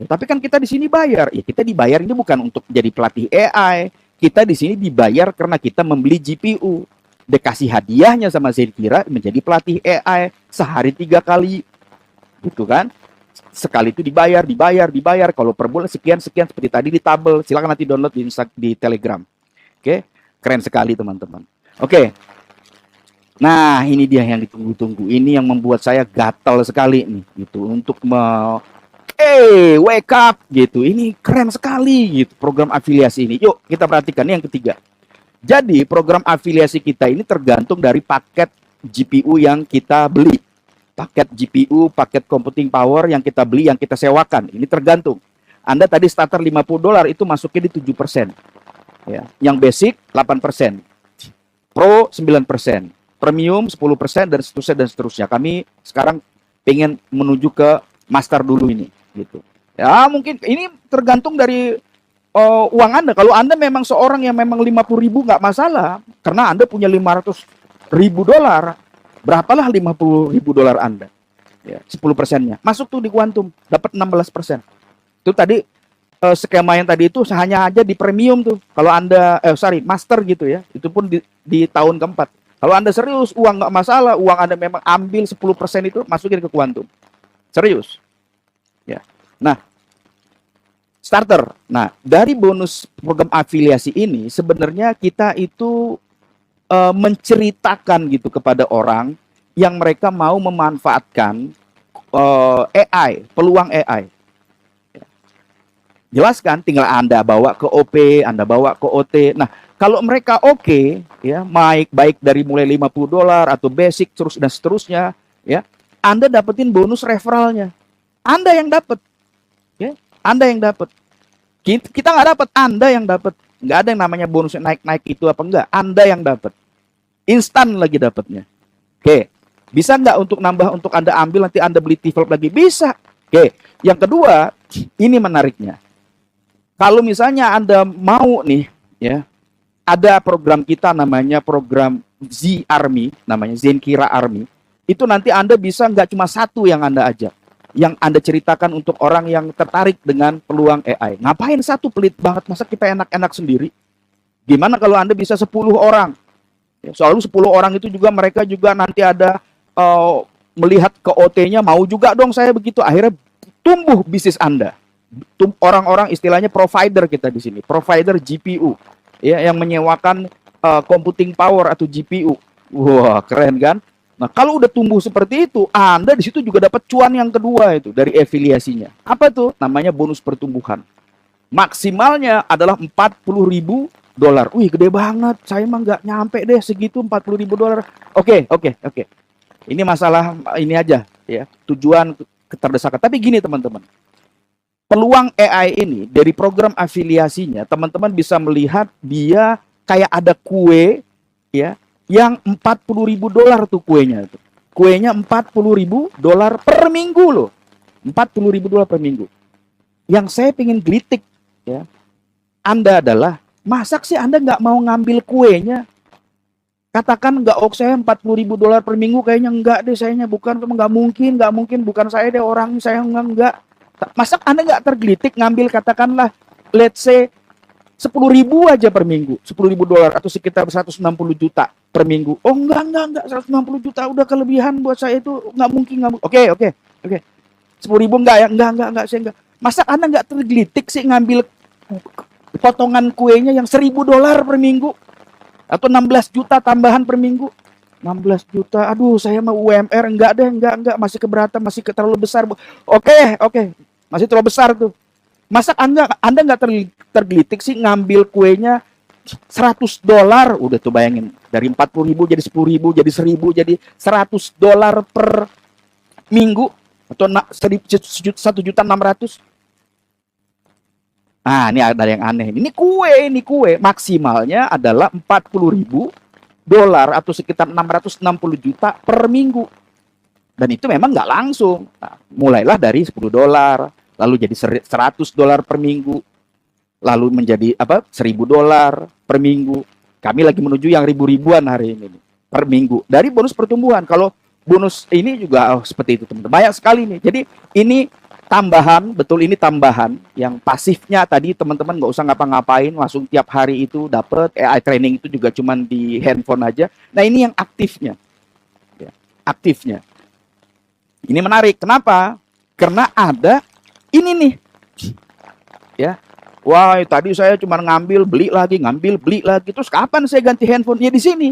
[SPEAKER 1] Tapi kan kita di sini bayar. Ya, kita dibayar ini bukan untuk jadi pelatih AI. Kita di sini dibayar karena kita membeli GPU. Dikasih hadiahnya sama Zenkira menjadi pelatih AI sehari 3 kali. Gitu kan? Sekali itu dibayar. Kalau per bulan sekian seperti tadi di tabel. Silakan nanti download di Telegram. Oke, keren sekali teman-teman. Oke. Nah, ini dia yang ditunggu-tunggu. Ini yang membuat saya gatal sekali nih gitu untuk wake up gitu. Ini keren sekali gitu program afiliasi ini. Yuk kita perhatikan yang ketiga. Jadi program afiliasi kita ini tergantung dari paket GPU yang kita beli. Paket GPU, paket computing power yang kita beli, yang kita sewakan. Ini tergantung. Anda tadi starter $50 itu masuknya di 7%. Ya. Yang basic 8%. Pro 9%. Premium 10% dan seterusnya. Kami sekarang pengen menuju ke master dulu ini. Gitu. Ya mungkin ini tergantung dari uang Anda. Kalau Anda memang seorang yang memang 50.000 nggak masalah, karena Anda punya $500.000, berapalah $50.000 Anda? Ya, 10%-nya. Masuk tuh di Quantum, dapat 16%. Itu tadi skema yang tadi itu hanya aja di premium tuh. Kalau Anda master gitu ya. Itu pun di tahun keempat. Kalau Anda serius, uang nggak masalah, uang Anda memang ambil 10% itu masukin ke Quantum. Serius. Ya. Nah, starter. Nah, dari bonus program afiliasi ini sebenarnya kita itu menceritakan gitu kepada orang yang mereka mau memanfaatkan AI, peluang AI. Jelaskan, tinggal Anda bawa ke OP, Anda bawa ke OT. Nah, kalau mereka oke, ya, baik dari mulai $50 atau basic terus dan seterusnya, ya, Anda dapetin bonus referralnya. Anda yang dapat. Ya, Anda yang dapat. Kita nggak dapat, Anda yang dapat. Nggak ada yang namanya bonus naik-naik itu apa enggak. Anda yang dapat. Instan lagi dapatnya. Oke. Bisa nggak untuk nambah, untuk Anda ambil, nanti Anda beli develop lagi? Bisa. Oke. Yang kedua, ini menariknya. Kalau misalnya Anda mau nih, ya, ada program kita namanya program Z Army, namanya Zenkira Army. Itu nanti Anda bisa nggak cuma satu yang Anda ajak. Yang Anda ceritakan untuk orang yang tertarik dengan peluang AI. Ngapain satu, pelit banget, masa kita enak-enak sendiri? Gimana kalau Anda bisa 10 orang? Ya, selalu 10 orang itu juga mereka juga nanti ada melihat ke OT-nya, mau juga dong saya begitu. Akhirnya tumbuh bisnis Anda. Orang-orang istilahnya provider kita di sini, provider GPU. Ya, yang menyewakan computing power atau GPU. Wah, keren kan? Nah, kalau udah tumbuh seperti itu, Anda di situ juga dapat cuan yang kedua itu dari afiliasinya. Apa tuh? Namanya bonus pertumbuhan. Maksimalnya adalah $40.000. Wih, gede banget. Saya mah nggak nyampe deh segitu, $40.000. Oke. Ini masalah ini aja ya, tujuan keterdesakan. Tapi gini teman-teman. Peluang AI ini dari program afiliasinya, teman-teman bisa melihat dia kayak ada kue ya, yang $40.000 tuh kuenya itu. Kuenya $40.000 per minggu loh. $40.000 per minggu. Yang saya pengen gelitik ya, Anda adalah, masak sih Anda nggak mau ngambil kuenya? Katakan nggak, saya $40.000 per minggu, kayaknya enggak deh, sayanya bukan, nggak mungkin, bukan saya deh orang, saya enggak. Masa Anda nggak tergelitik ngambil katakanlah let's say 10.000 aja per minggu, $10.000 atau sekitar 160 juta per minggu. Oh enggak, 160 juta udah kelebihan buat saya, itu nggak mungkin. Oke. 10.000 enggak ya? Enggak, saya enggak. Masa Anda nggak tergelitik sih ngambil potongan kuenya yang $1.000 per minggu atau 16 juta tambahan per minggu? 16 juta, aduh saya mau UMR, enggak, masih keberatan, masih terlalu besar. Oke, masih terlalu besar tuh. Masa Anda nggak tergelitik sih ngambil kuenya $100? Udah tuh bayangin, dari 40.000 jadi 10.000 jadi 1.000 jadi $100 per minggu atau 1.600.000. Nah, ini ada yang aneh. Ini kue maksimalnya adalah $40.000 atau sekitar 660 juta per minggu. Dan itu memang nggak langsung. Nah, mulailah dari $10, lalu jadi $100 per minggu. lalu menjadi apa, $1.000 per minggu. Kami lagi menuju yang ribu-ribuan hari ini per minggu dari bonus pertumbuhan. Kalau bonus ini juga seperti itu teman-teman, banyak sekali nih. Jadi ini tambahan, betul, ini tambahan. Yang pasifnya tadi teman-teman nggak usah ngapa-ngapain, langsung tiap hari itu dapat. AI training itu juga cuman di handphone aja. Nah ini yang aktifnya, ya, aktifnya. Ini menarik. Kenapa? Karena ada ini nih, ya. Wah, tadi saya cuma ngambil, beli lagi, ngambil, beli lagi. Terus kapan saya ganti handphonenya di sini?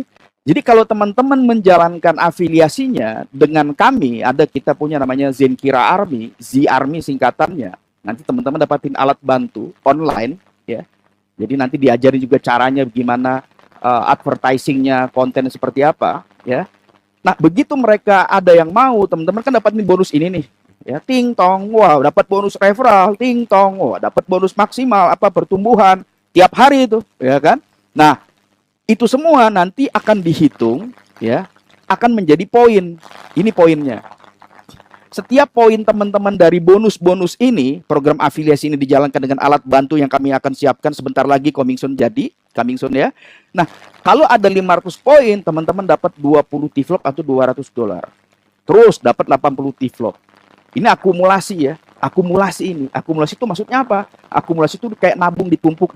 [SPEAKER 1] Jadi kalau teman-teman menjalankan afiliasinya dengan kami, kita punya namanya Zenkira Army, Z Army singkatannya. Nanti teman-teman dapatin alat bantu online, ya. Jadi nanti diajari juga caranya gimana advertisingnya, konten seperti apa, ya. Nah, begitu mereka ada yang mau, teman-teman kan dapat nih bonus ini nih. Ya, ting tong, wow, dapat bonus referral, ting tong, wow, dapat bonus maksimal apa pertumbuhan tiap hari itu, ya kan? Nah, itu semua nanti akan dihitung, ya, akan menjadi poin. Ini poinnya. Setiap poin teman-teman dari bonus-bonus ini, program afiliasi ini dijalankan dengan alat bantu yang kami akan siapkan sebentar lagi, coming soon ya. Nah, kalau ada 500 poin, teman-teman dapat 20 T-Flop atau $200. Terus dapat 80 T-Flop. Ini akumulasi ya. Akumulasi itu maksudnya apa? Akumulasi itu kayak nabung, ditumpuk.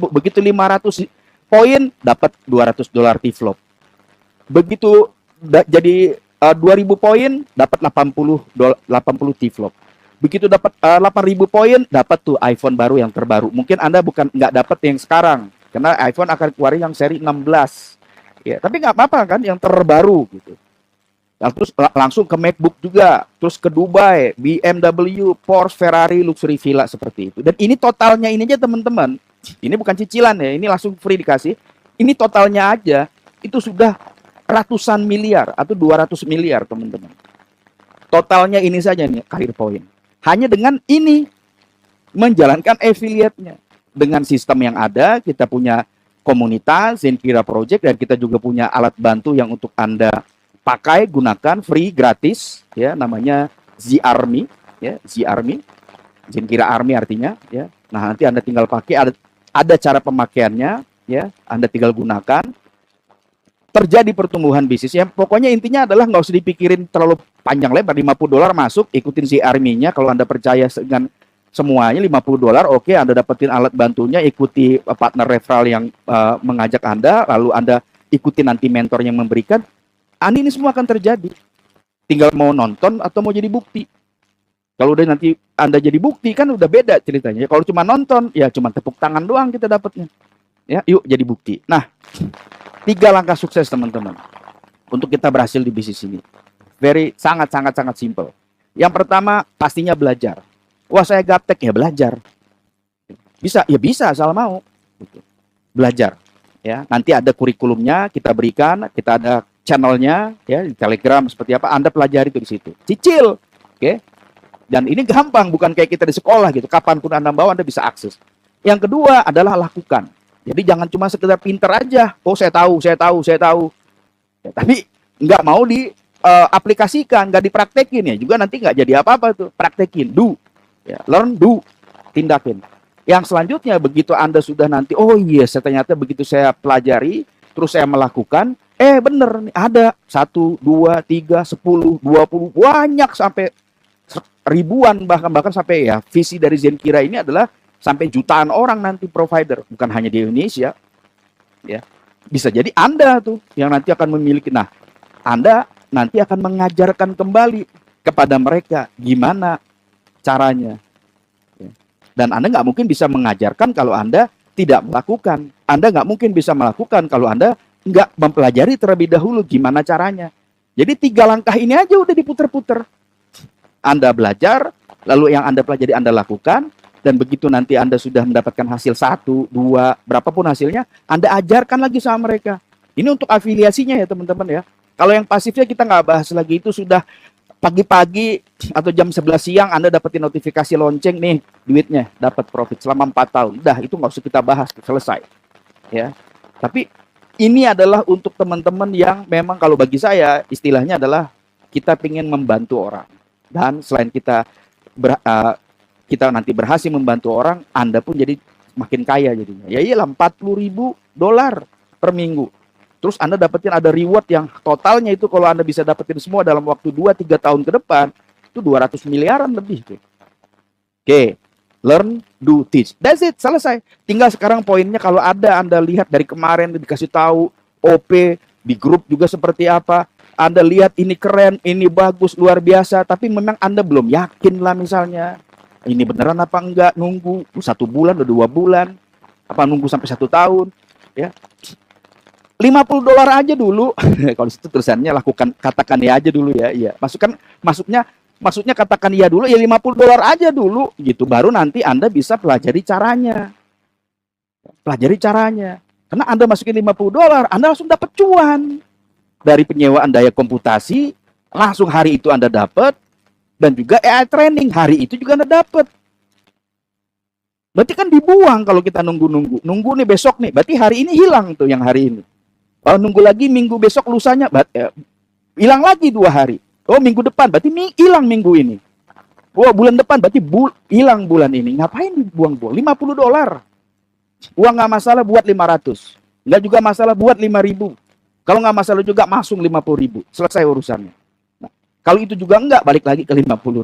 [SPEAKER 1] Begitu 500 poin dapat $200 T-Flop. Begitu jadi 2000 poin dapat 80 T-Flop. Begitu dapat 8000 poin dapat tuh iPhone baru yang terbaru. Mungkin Anda nggak dapat yang sekarang karena iPhone akan keluarin yang seri 16. Ya, tapi nggak apa-apa kan yang terbaru gitu. Terus langsung ke MacBook juga, terus ke Dubai, BMW, Porsche, Ferrari, luxury villa seperti itu. Dan ini totalnya ini aja teman-teman. Ini bukan cicilan ya, ini langsung free dikasih. Ini totalnya aja itu sudah ratusan miliar atau 200 miliar teman-teman. Totalnya ini saja nih Career Point. Hanya dengan ini menjalankan affiliate-nya. Dengan sistem yang ada, kita punya komunitas Zenkira Project dan kita juga punya alat bantu yang untuk Anda pakai, gunakan, free, gratis, ya, namanya Z Army, ya, Z Army, Zenkira Army artinya, ya. Nah, nanti Anda tinggal pakai, ada cara pemakaiannya, ya, Anda tinggal gunakan, terjadi pertumbuhan bisnis. Ya, pokoknya intinya adalah nggak usah dipikirin terlalu panjang lebar, $50 masuk, ikutin Z Army-nya, kalau Anda percaya dengan semuanya $50, oke, Anda dapetin alat bantunya, ikuti partner referral yang mengajak Anda, lalu Anda ikuti nanti mentor yang memberikan. Ini semua akan terjadi. Tinggal mau nonton atau mau jadi bukti. Kalau udah nanti Anda jadi bukti kan udah beda ceritanya. Kalau cuma nonton, ya cuma tepuk tangan doang kita dapatnya. Ya, yuk jadi bukti. Nah, 3 langkah sukses teman-teman untuk kita berhasil di bisnis ini. Sangat simple. Yang pertama pastinya belajar. Wah, saya gaptek, ya belajar. Bisa, ya bisa asal mau. Belajar. Ya, nanti ada kurikulumnya kita berikan, kita ada channelnya ya di Telegram seperti apa, Anda pelajari itu di situ. Cicil, oke? Dan ini gampang, bukan kayak kita di sekolah gitu. Kapanpun Anda mau Anda bisa akses. Yang kedua adalah lakukan. Jadi jangan cuma sekedar pinter aja. Oh, saya tahu. Ya, tapi nggak mau diaplikasikan, nggak dipraktekin ya. Juga nanti nggak jadi apa-apa tuh. Praktekin, do, ya, learn, do, tindakin. Yang selanjutnya begitu Anda sudah nanti, oh yes, ternyata begitu saya pelajari, terus saya melakukan. Bener nih, ada 1, 2, 3, 10, 20, banyak sampai ribuan bahkan sampai ya visi dari Zenkira ini adalah sampai jutaan orang nanti provider, bukan hanya di Indonesia. Ya. Bisa jadi Anda tuh yang nanti akan memiliki. Nah, Anda nanti akan mengajarkan kembali kepada mereka gimana caranya. Ya. Dan Anda nggak mungkin bisa mengajarkan kalau Anda tidak melakukan. Anda nggak mungkin bisa melakukan kalau Anda nggak mempelajari terlebih dahulu gimana caranya. Jadi 3 langkah ini aja udah diputer-puter. Anda belajar, lalu yang Anda pelajari Anda lakukan, dan begitu nanti Anda sudah mendapatkan hasil 1, 2, berapapun hasilnya, Anda ajarkan lagi sama mereka. Ini untuk afiliasinya ya teman-teman ya. Kalau yang pasifnya kita nggak bahas lagi, itu sudah pagi-pagi atau jam 11 siang Anda dapetin notifikasi lonceng nih, duitnya dapat profit selama 4 tahun. Udah, itu nggak usah kita bahas, selesai. Ya. Tapi ini adalah untuk teman-teman yang memang kalau bagi saya istilahnya adalah kita ingin membantu orang. Dan selain kita nanti berhasil membantu orang, Anda pun jadi makin kaya jadinya. Ya iyalah, $40.000 per minggu. Terus Anda dapetin ada reward yang totalnya itu kalau Anda bisa dapetin semua dalam waktu 2-3 tahun ke depan, itu 200 miliaran lebih tuh. Oke, learn, do, teach. That's it, selesai. Tinggal sekarang poinnya, kalau ada Anda lihat dari kemarin dikasih tahu OP di grup juga seperti apa, Anda lihat ini keren, ini bagus, luar biasa, tapi memang Anda belum yakin lah misalnya, ini beneran apa enggak, nunggu 1 bulan atau 2 bulan, apa nunggu sampai 1 tahun, ya. $50 aja dulu. Kalau situ tulisannya katakan ya aja dulu ya. Iya. Maksudnya katakan iya dulu, ya $50 aja dulu gitu. Baru nanti Anda bisa pelajari caranya. Karena Anda masukin $50, Anda langsung dapat cuan. Dari penyewaan daya komputasi, langsung hari itu Anda dapat, dan juga AI training hari itu juga Anda dapat. Berarti kan dibuang kalau kita nunggu nih besok nih. Berarti hari ini hilang tuh yang hari ini. Kalau nunggu lagi minggu besok lusanya, hilang lagi 2 hari. Oh, minggu depan berarti hilang minggu ini. Oh, bulan depan berarti hilang bulan ini. Ngapain dibuang-buang? $50. Uang nggak masalah buat 500. Nggak juga masalah buat 5.000. Kalau nggak masalah juga masuk 50.000. Selesai urusannya. Nah, kalau itu juga enggak, balik lagi ke $50.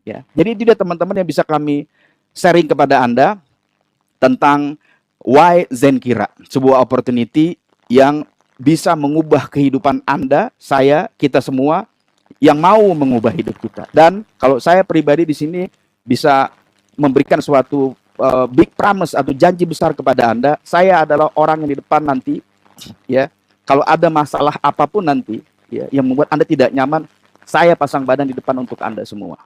[SPEAKER 1] Ya. Jadi itu dia teman-teman yang bisa kami sharing kepada Anda tentang why Zenkira. Sebuah opportunity yang bisa mengubah kehidupan Anda, saya, kita semua yang mau mengubah hidup kita. Dan kalau saya pribadi di sini bisa memberikan suatu big promise atau janji besar kepada Anda, saya adalah orang yang di depan nanti, ya. Kalau ada masalah apapun nanti, ya, yang membuat Anda tidak nyaman, saya pasang badan di depan untuk Anda semua.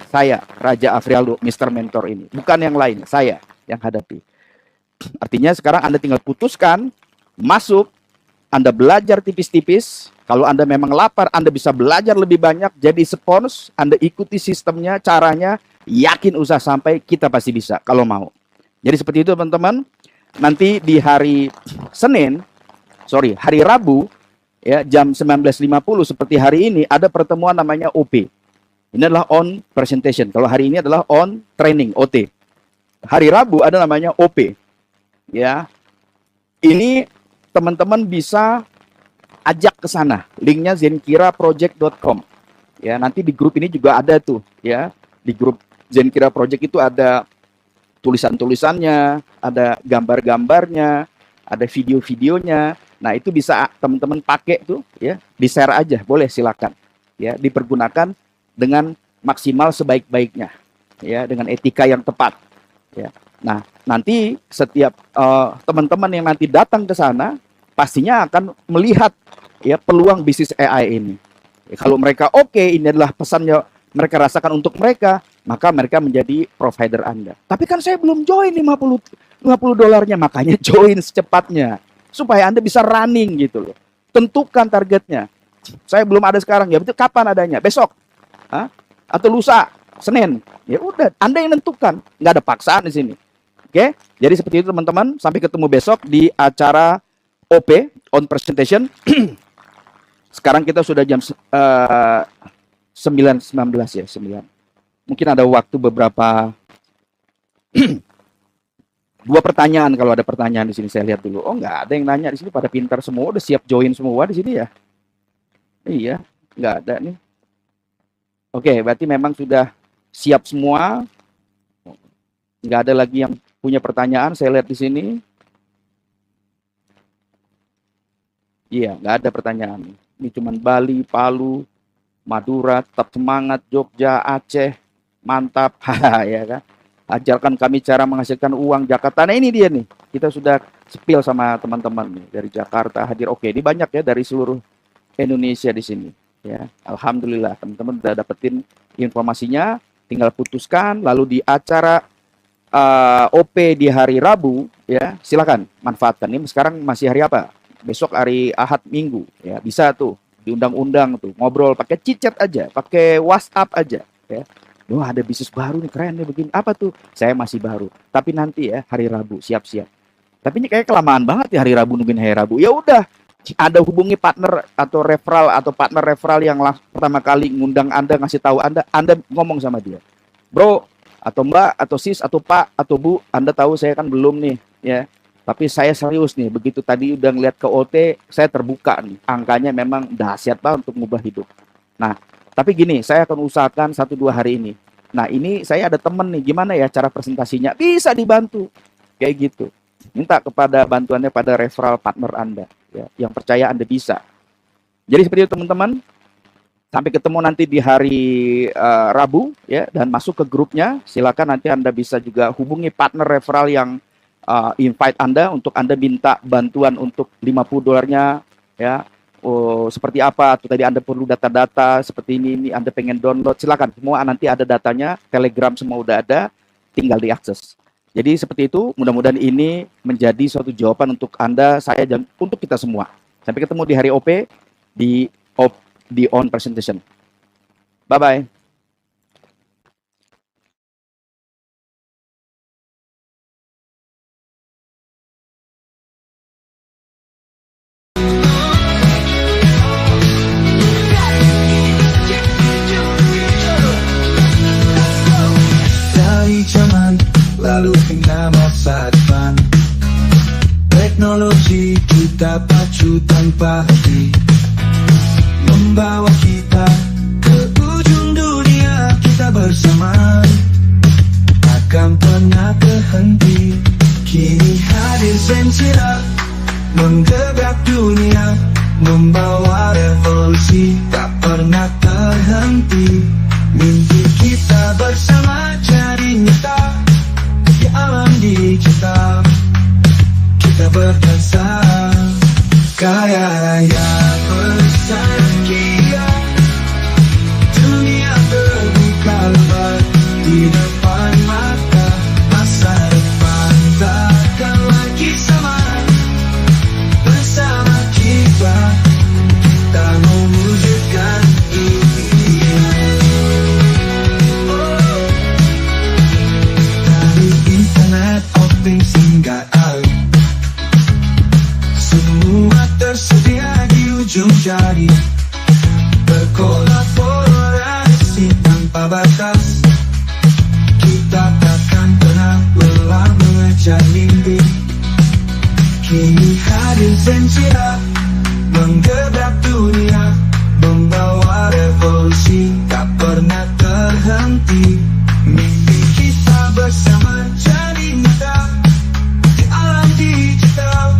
[SPEAKER 1] Saya, Raja Afrialdo, Mr. Mentor ini, bukan yang lain, saya yang hadapi. Artinya sekarang Anda tinggal putuskan masuk, Anda belajar tipis-tipis. Kalau Anda memang lapar, Anda bisa belajar lebih banyak, jadi spons, Anda ikuti sistemnya, caranya, yakin usaha sampai, kita pasti bisa kalau mau. Jadi seperti itu teman-teman. Nanti di hari Rabu, ya, jam 19.50 seperti hari ini, ada pertemuan namanya OP. Ini adalah on presentation. Kalau hari ini adalah on training, OT. Hari Rabu ada namanya OP. Ya. Ini teman-teman bisa ajak ke sana. Linknya zenkiraproject.com. Ya, nanti di grup ini juga ada tuh, ya. Di grup Zenkira Project itu ada tulisan-tulisannya, ada gambar-gambarnya, ada video-videonya. Nah, itu bisa teman-teman pakai tuh, ya. Di-share aja, boleh silakan. Ya, dipergunakan dengan maksimal sebaik-baiknya. Ya, dengan etika yang tepat. Ya. Nah, nanti setiap teman-teman yang nanti datang ke sana pastinya akan melihat, ya, peluang bisnis AI ini. Ya, kalau mereka oke, ini adalah pesannya mereka rasakan untuk mereka, maka mereka menjadi provider Anda. Tapi kan saya belum join $50, makanya join secepatnya supaya Anda bisa running gitu loh. Tentukan targetnya. Saya belum ada sekarang, ya betul, kapan adanya? Besok? Hah? Atau lusa? Senin? Ya udah, Anda yang nentukan. Nggak ada paksaan di sini. Oke, jadi seperti itu teman-teman. Sampai ketemu besok di acara OP, on presentation. Sekarang kita sudah jam 9.19 ya, 9. Mungkin ada waktu beberapa 2 pertanyaan kalau ada pertanyaan di sini, saya lihat dulu. Oh, nggak ada yang nanya di sini, pada pintar semua, udah siap join semua di sini ya. Iya, nggak ada nih. Oke, berarti memang sudah siap semua. Nggak ada lagi yang punya pertanyaan, saya lihat di sini. Iya, nggak ada pertanyaan. Ini cuman Bali, Palu, Madura, tetap semangat, Jogja, Aceh, mantap, ya kan? Ajarkan kami cara menghasilkan uang Jakarta. Nah, ini dia nih, kita sudah spill sama teman-teman nih dari Jakarta hadir. Oke, ini banyak ya dari seluruh Indonesia di sini. Ya, alhamdulillah teman-teman udah dapetin informasinya. Tinggal putuskan. Lalu di acara OP di hari Rabu, ya silakan manfaatkan. Ini sekarang masih hari apa? Besok hari Ahad Minggu, ya bisa tuh diundang-undang tuh ngobrol pakai chat aja, pakai WhatsApp aja, ya. Wah, ada bisnis baru nih, keren nih begini. Apa tuh? Saya masih baru. Tapi nanti ya hari Rabu siap-siap. Tapi ini kayak kelamaan banget ya hari Rabu, nungguin hari Rabu. Ya udah, Anda hubungi partner atau partner referral yang pertama kali ngundang Anda, ngasih tahu Anda ngomong sama dia. Bro, Atau Mbak, atau Sis, atau Pak, atau Bu, Anda tahu saya kan belum nih, ya. Tapi saya serius nih, begitu tadi udah ngeliat ke OT, saya terbuka nih. Angkanya memang dahsyat Pak untuk mengubah hidup. Nah, tapi gini, saya akan usahakan 1-2 hari ini. Nah, ini saya ada temen nih, gimana ya cara presentasinya? Bisa dibantu, kayak gitu. Minta kepada bantuannya pada referral partner Anda, ya, yang percaya Anda bisa. Jadi seperti itu teman-teman. Sampai ketemu nanti di hari Rabu, ya, dan masuk ke grupnya. Silakan nanti Anda bisa juga hubungi partner referral yang invite Anda untuk Anda minta bantuan untuk $50-nya, ya. Oh, seperti apa? Atau tadi Anda perlu data-data seperti ini Anda pengen download, silakan. Semua nanti ada datanya, Telegram semua udah ada, tinggal diakses. Jadi seperti itu, mudah-mudahan ini menjadi suatu jawaban untuk Anda, saya, dan untuk kita semua. Sampai ketemu di hari OP, di on presentation. Bye-bye.
[SPEAKER 2] Dari zaman lalu hingga masa depan, teknologi kita pacu tanpa henti, membawa kita ke ujung dunia. Kita bersama takkan pernah berhenti. Kini hadir Zensira, menggebrak dunia, membawa revolusi tak pernah terhenti. Mimpi kita bersama jadi nyata di alam digital. Kita berdansa kaya raya bersama, dunia terbuka lebar di depan mata. Masa depan takkan lagi sama, bersama kita mewujudkan impian. Dari internet of things hingga alih, semua tersedia di ujung jari. Berkolaborasi tanpa batas, kita takkan pernah lelah mengejar mimpi. Kini hadir Zensira, menggebrak dunia, membawa revolusi tak pernah terhenti. Mimpi kita bersama jadi nyata di alam digital.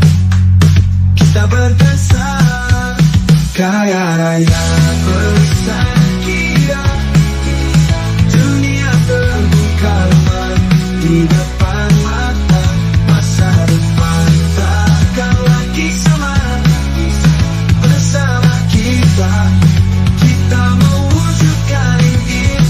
[SPEAKER 2] Kita berdansa kaya raya bersama kita, dunia terbuka lebar di depan mata. Masa depan takkan lagi sama, bersama kita mewujudkan impian.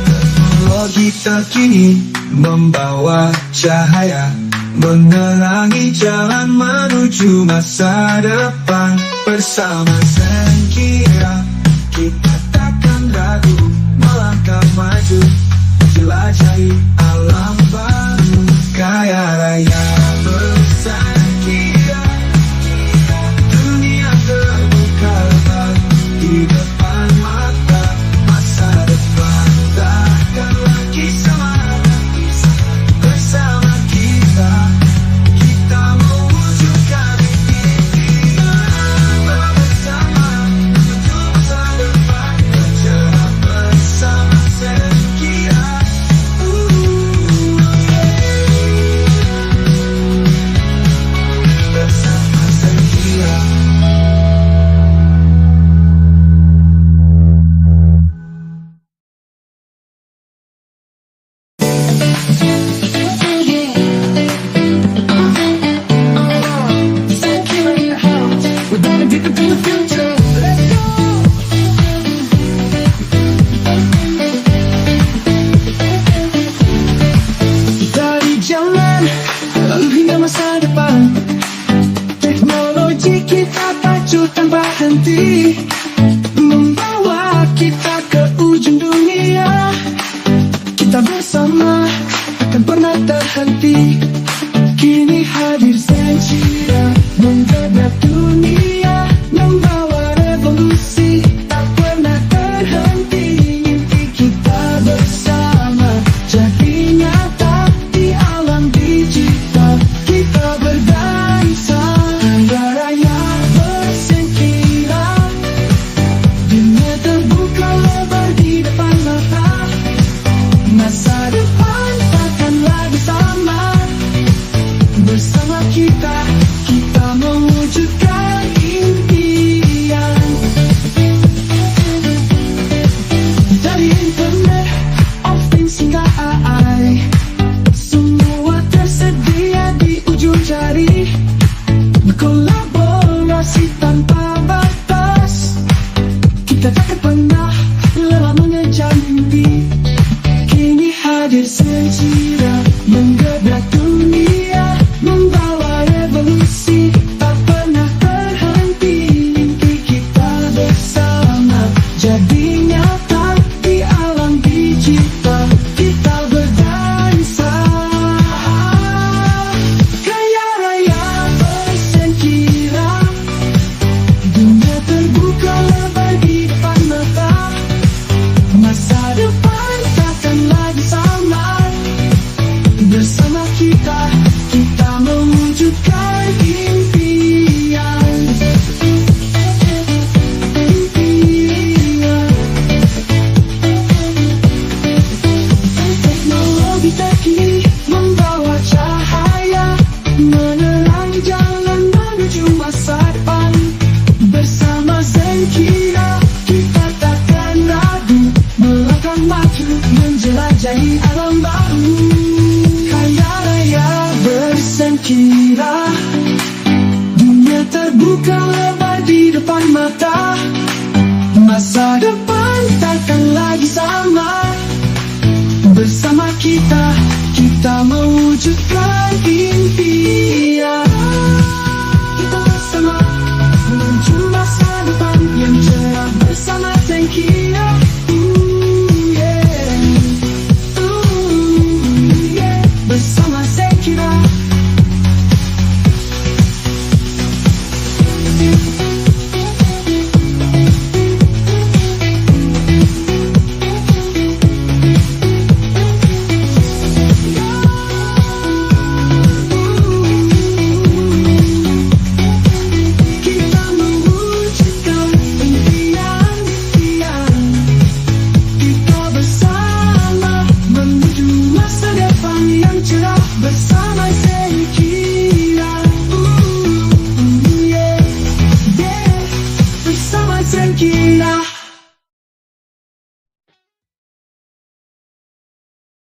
[SPEAKER 2] Teknologi terkini membawa cahaya, menerangi jalan menuju masa depan. Bersama Zensira kita takkan ragu, melangkah maju, jelajahi alam baru. Kaya raya bersama kita, dunia terbuka lebar di depan mata. Masa depan takkan lagi sama, bersama kita mewujudkan impian. Bersama menuju masa depan, bergerak bersama Zensira. Bersama Zensira. Dari zaman lalu hingga masa depan, teknologi kita pacu tanpa henti, membawa kita ke ujung dunia. Kita bersama takkan pernah terhenti. Kini hadir Zensira, menggebrak dunia, membawa revolusi, tak pernah terhenti. Mimpi kita bersama jadi nyata di alam digital. Kita berdansa, kaya raya bersengkira, dunia terbuka lebar di depan mata. Masa depan takkan lagi sama. Bersama kita, kita mewujudkan impian. Dari internet of things hingga AI, semua tersedia di ujung jari. Berkolaborasi tanpa batas, kita takkan pernah lelah mengejar mimpi. Kini hadir sejarah, menggebrak dunia, membawa revolusi, tak pernah terhenti. Mimpi kita bersama jadi nyata di alam digital. Kita berdansa, kaya raya bersengkira, dunia terbuka lebar di depan mata. Masa depan takkan lagi sama. Bersama kita, kita mewujudkan impian. Impian. Teknologi terkini membawa cahaya, menerangi jalan menuju masa depan. Bersama Zenkira, kita takkan ragu, melangkah maju menjelajahi alam baru. Kaya raya bersengkira, dunia terbuka lebar di depan mata. Masa depan takkan lagi sama. Bersama kita, kita mewujudkan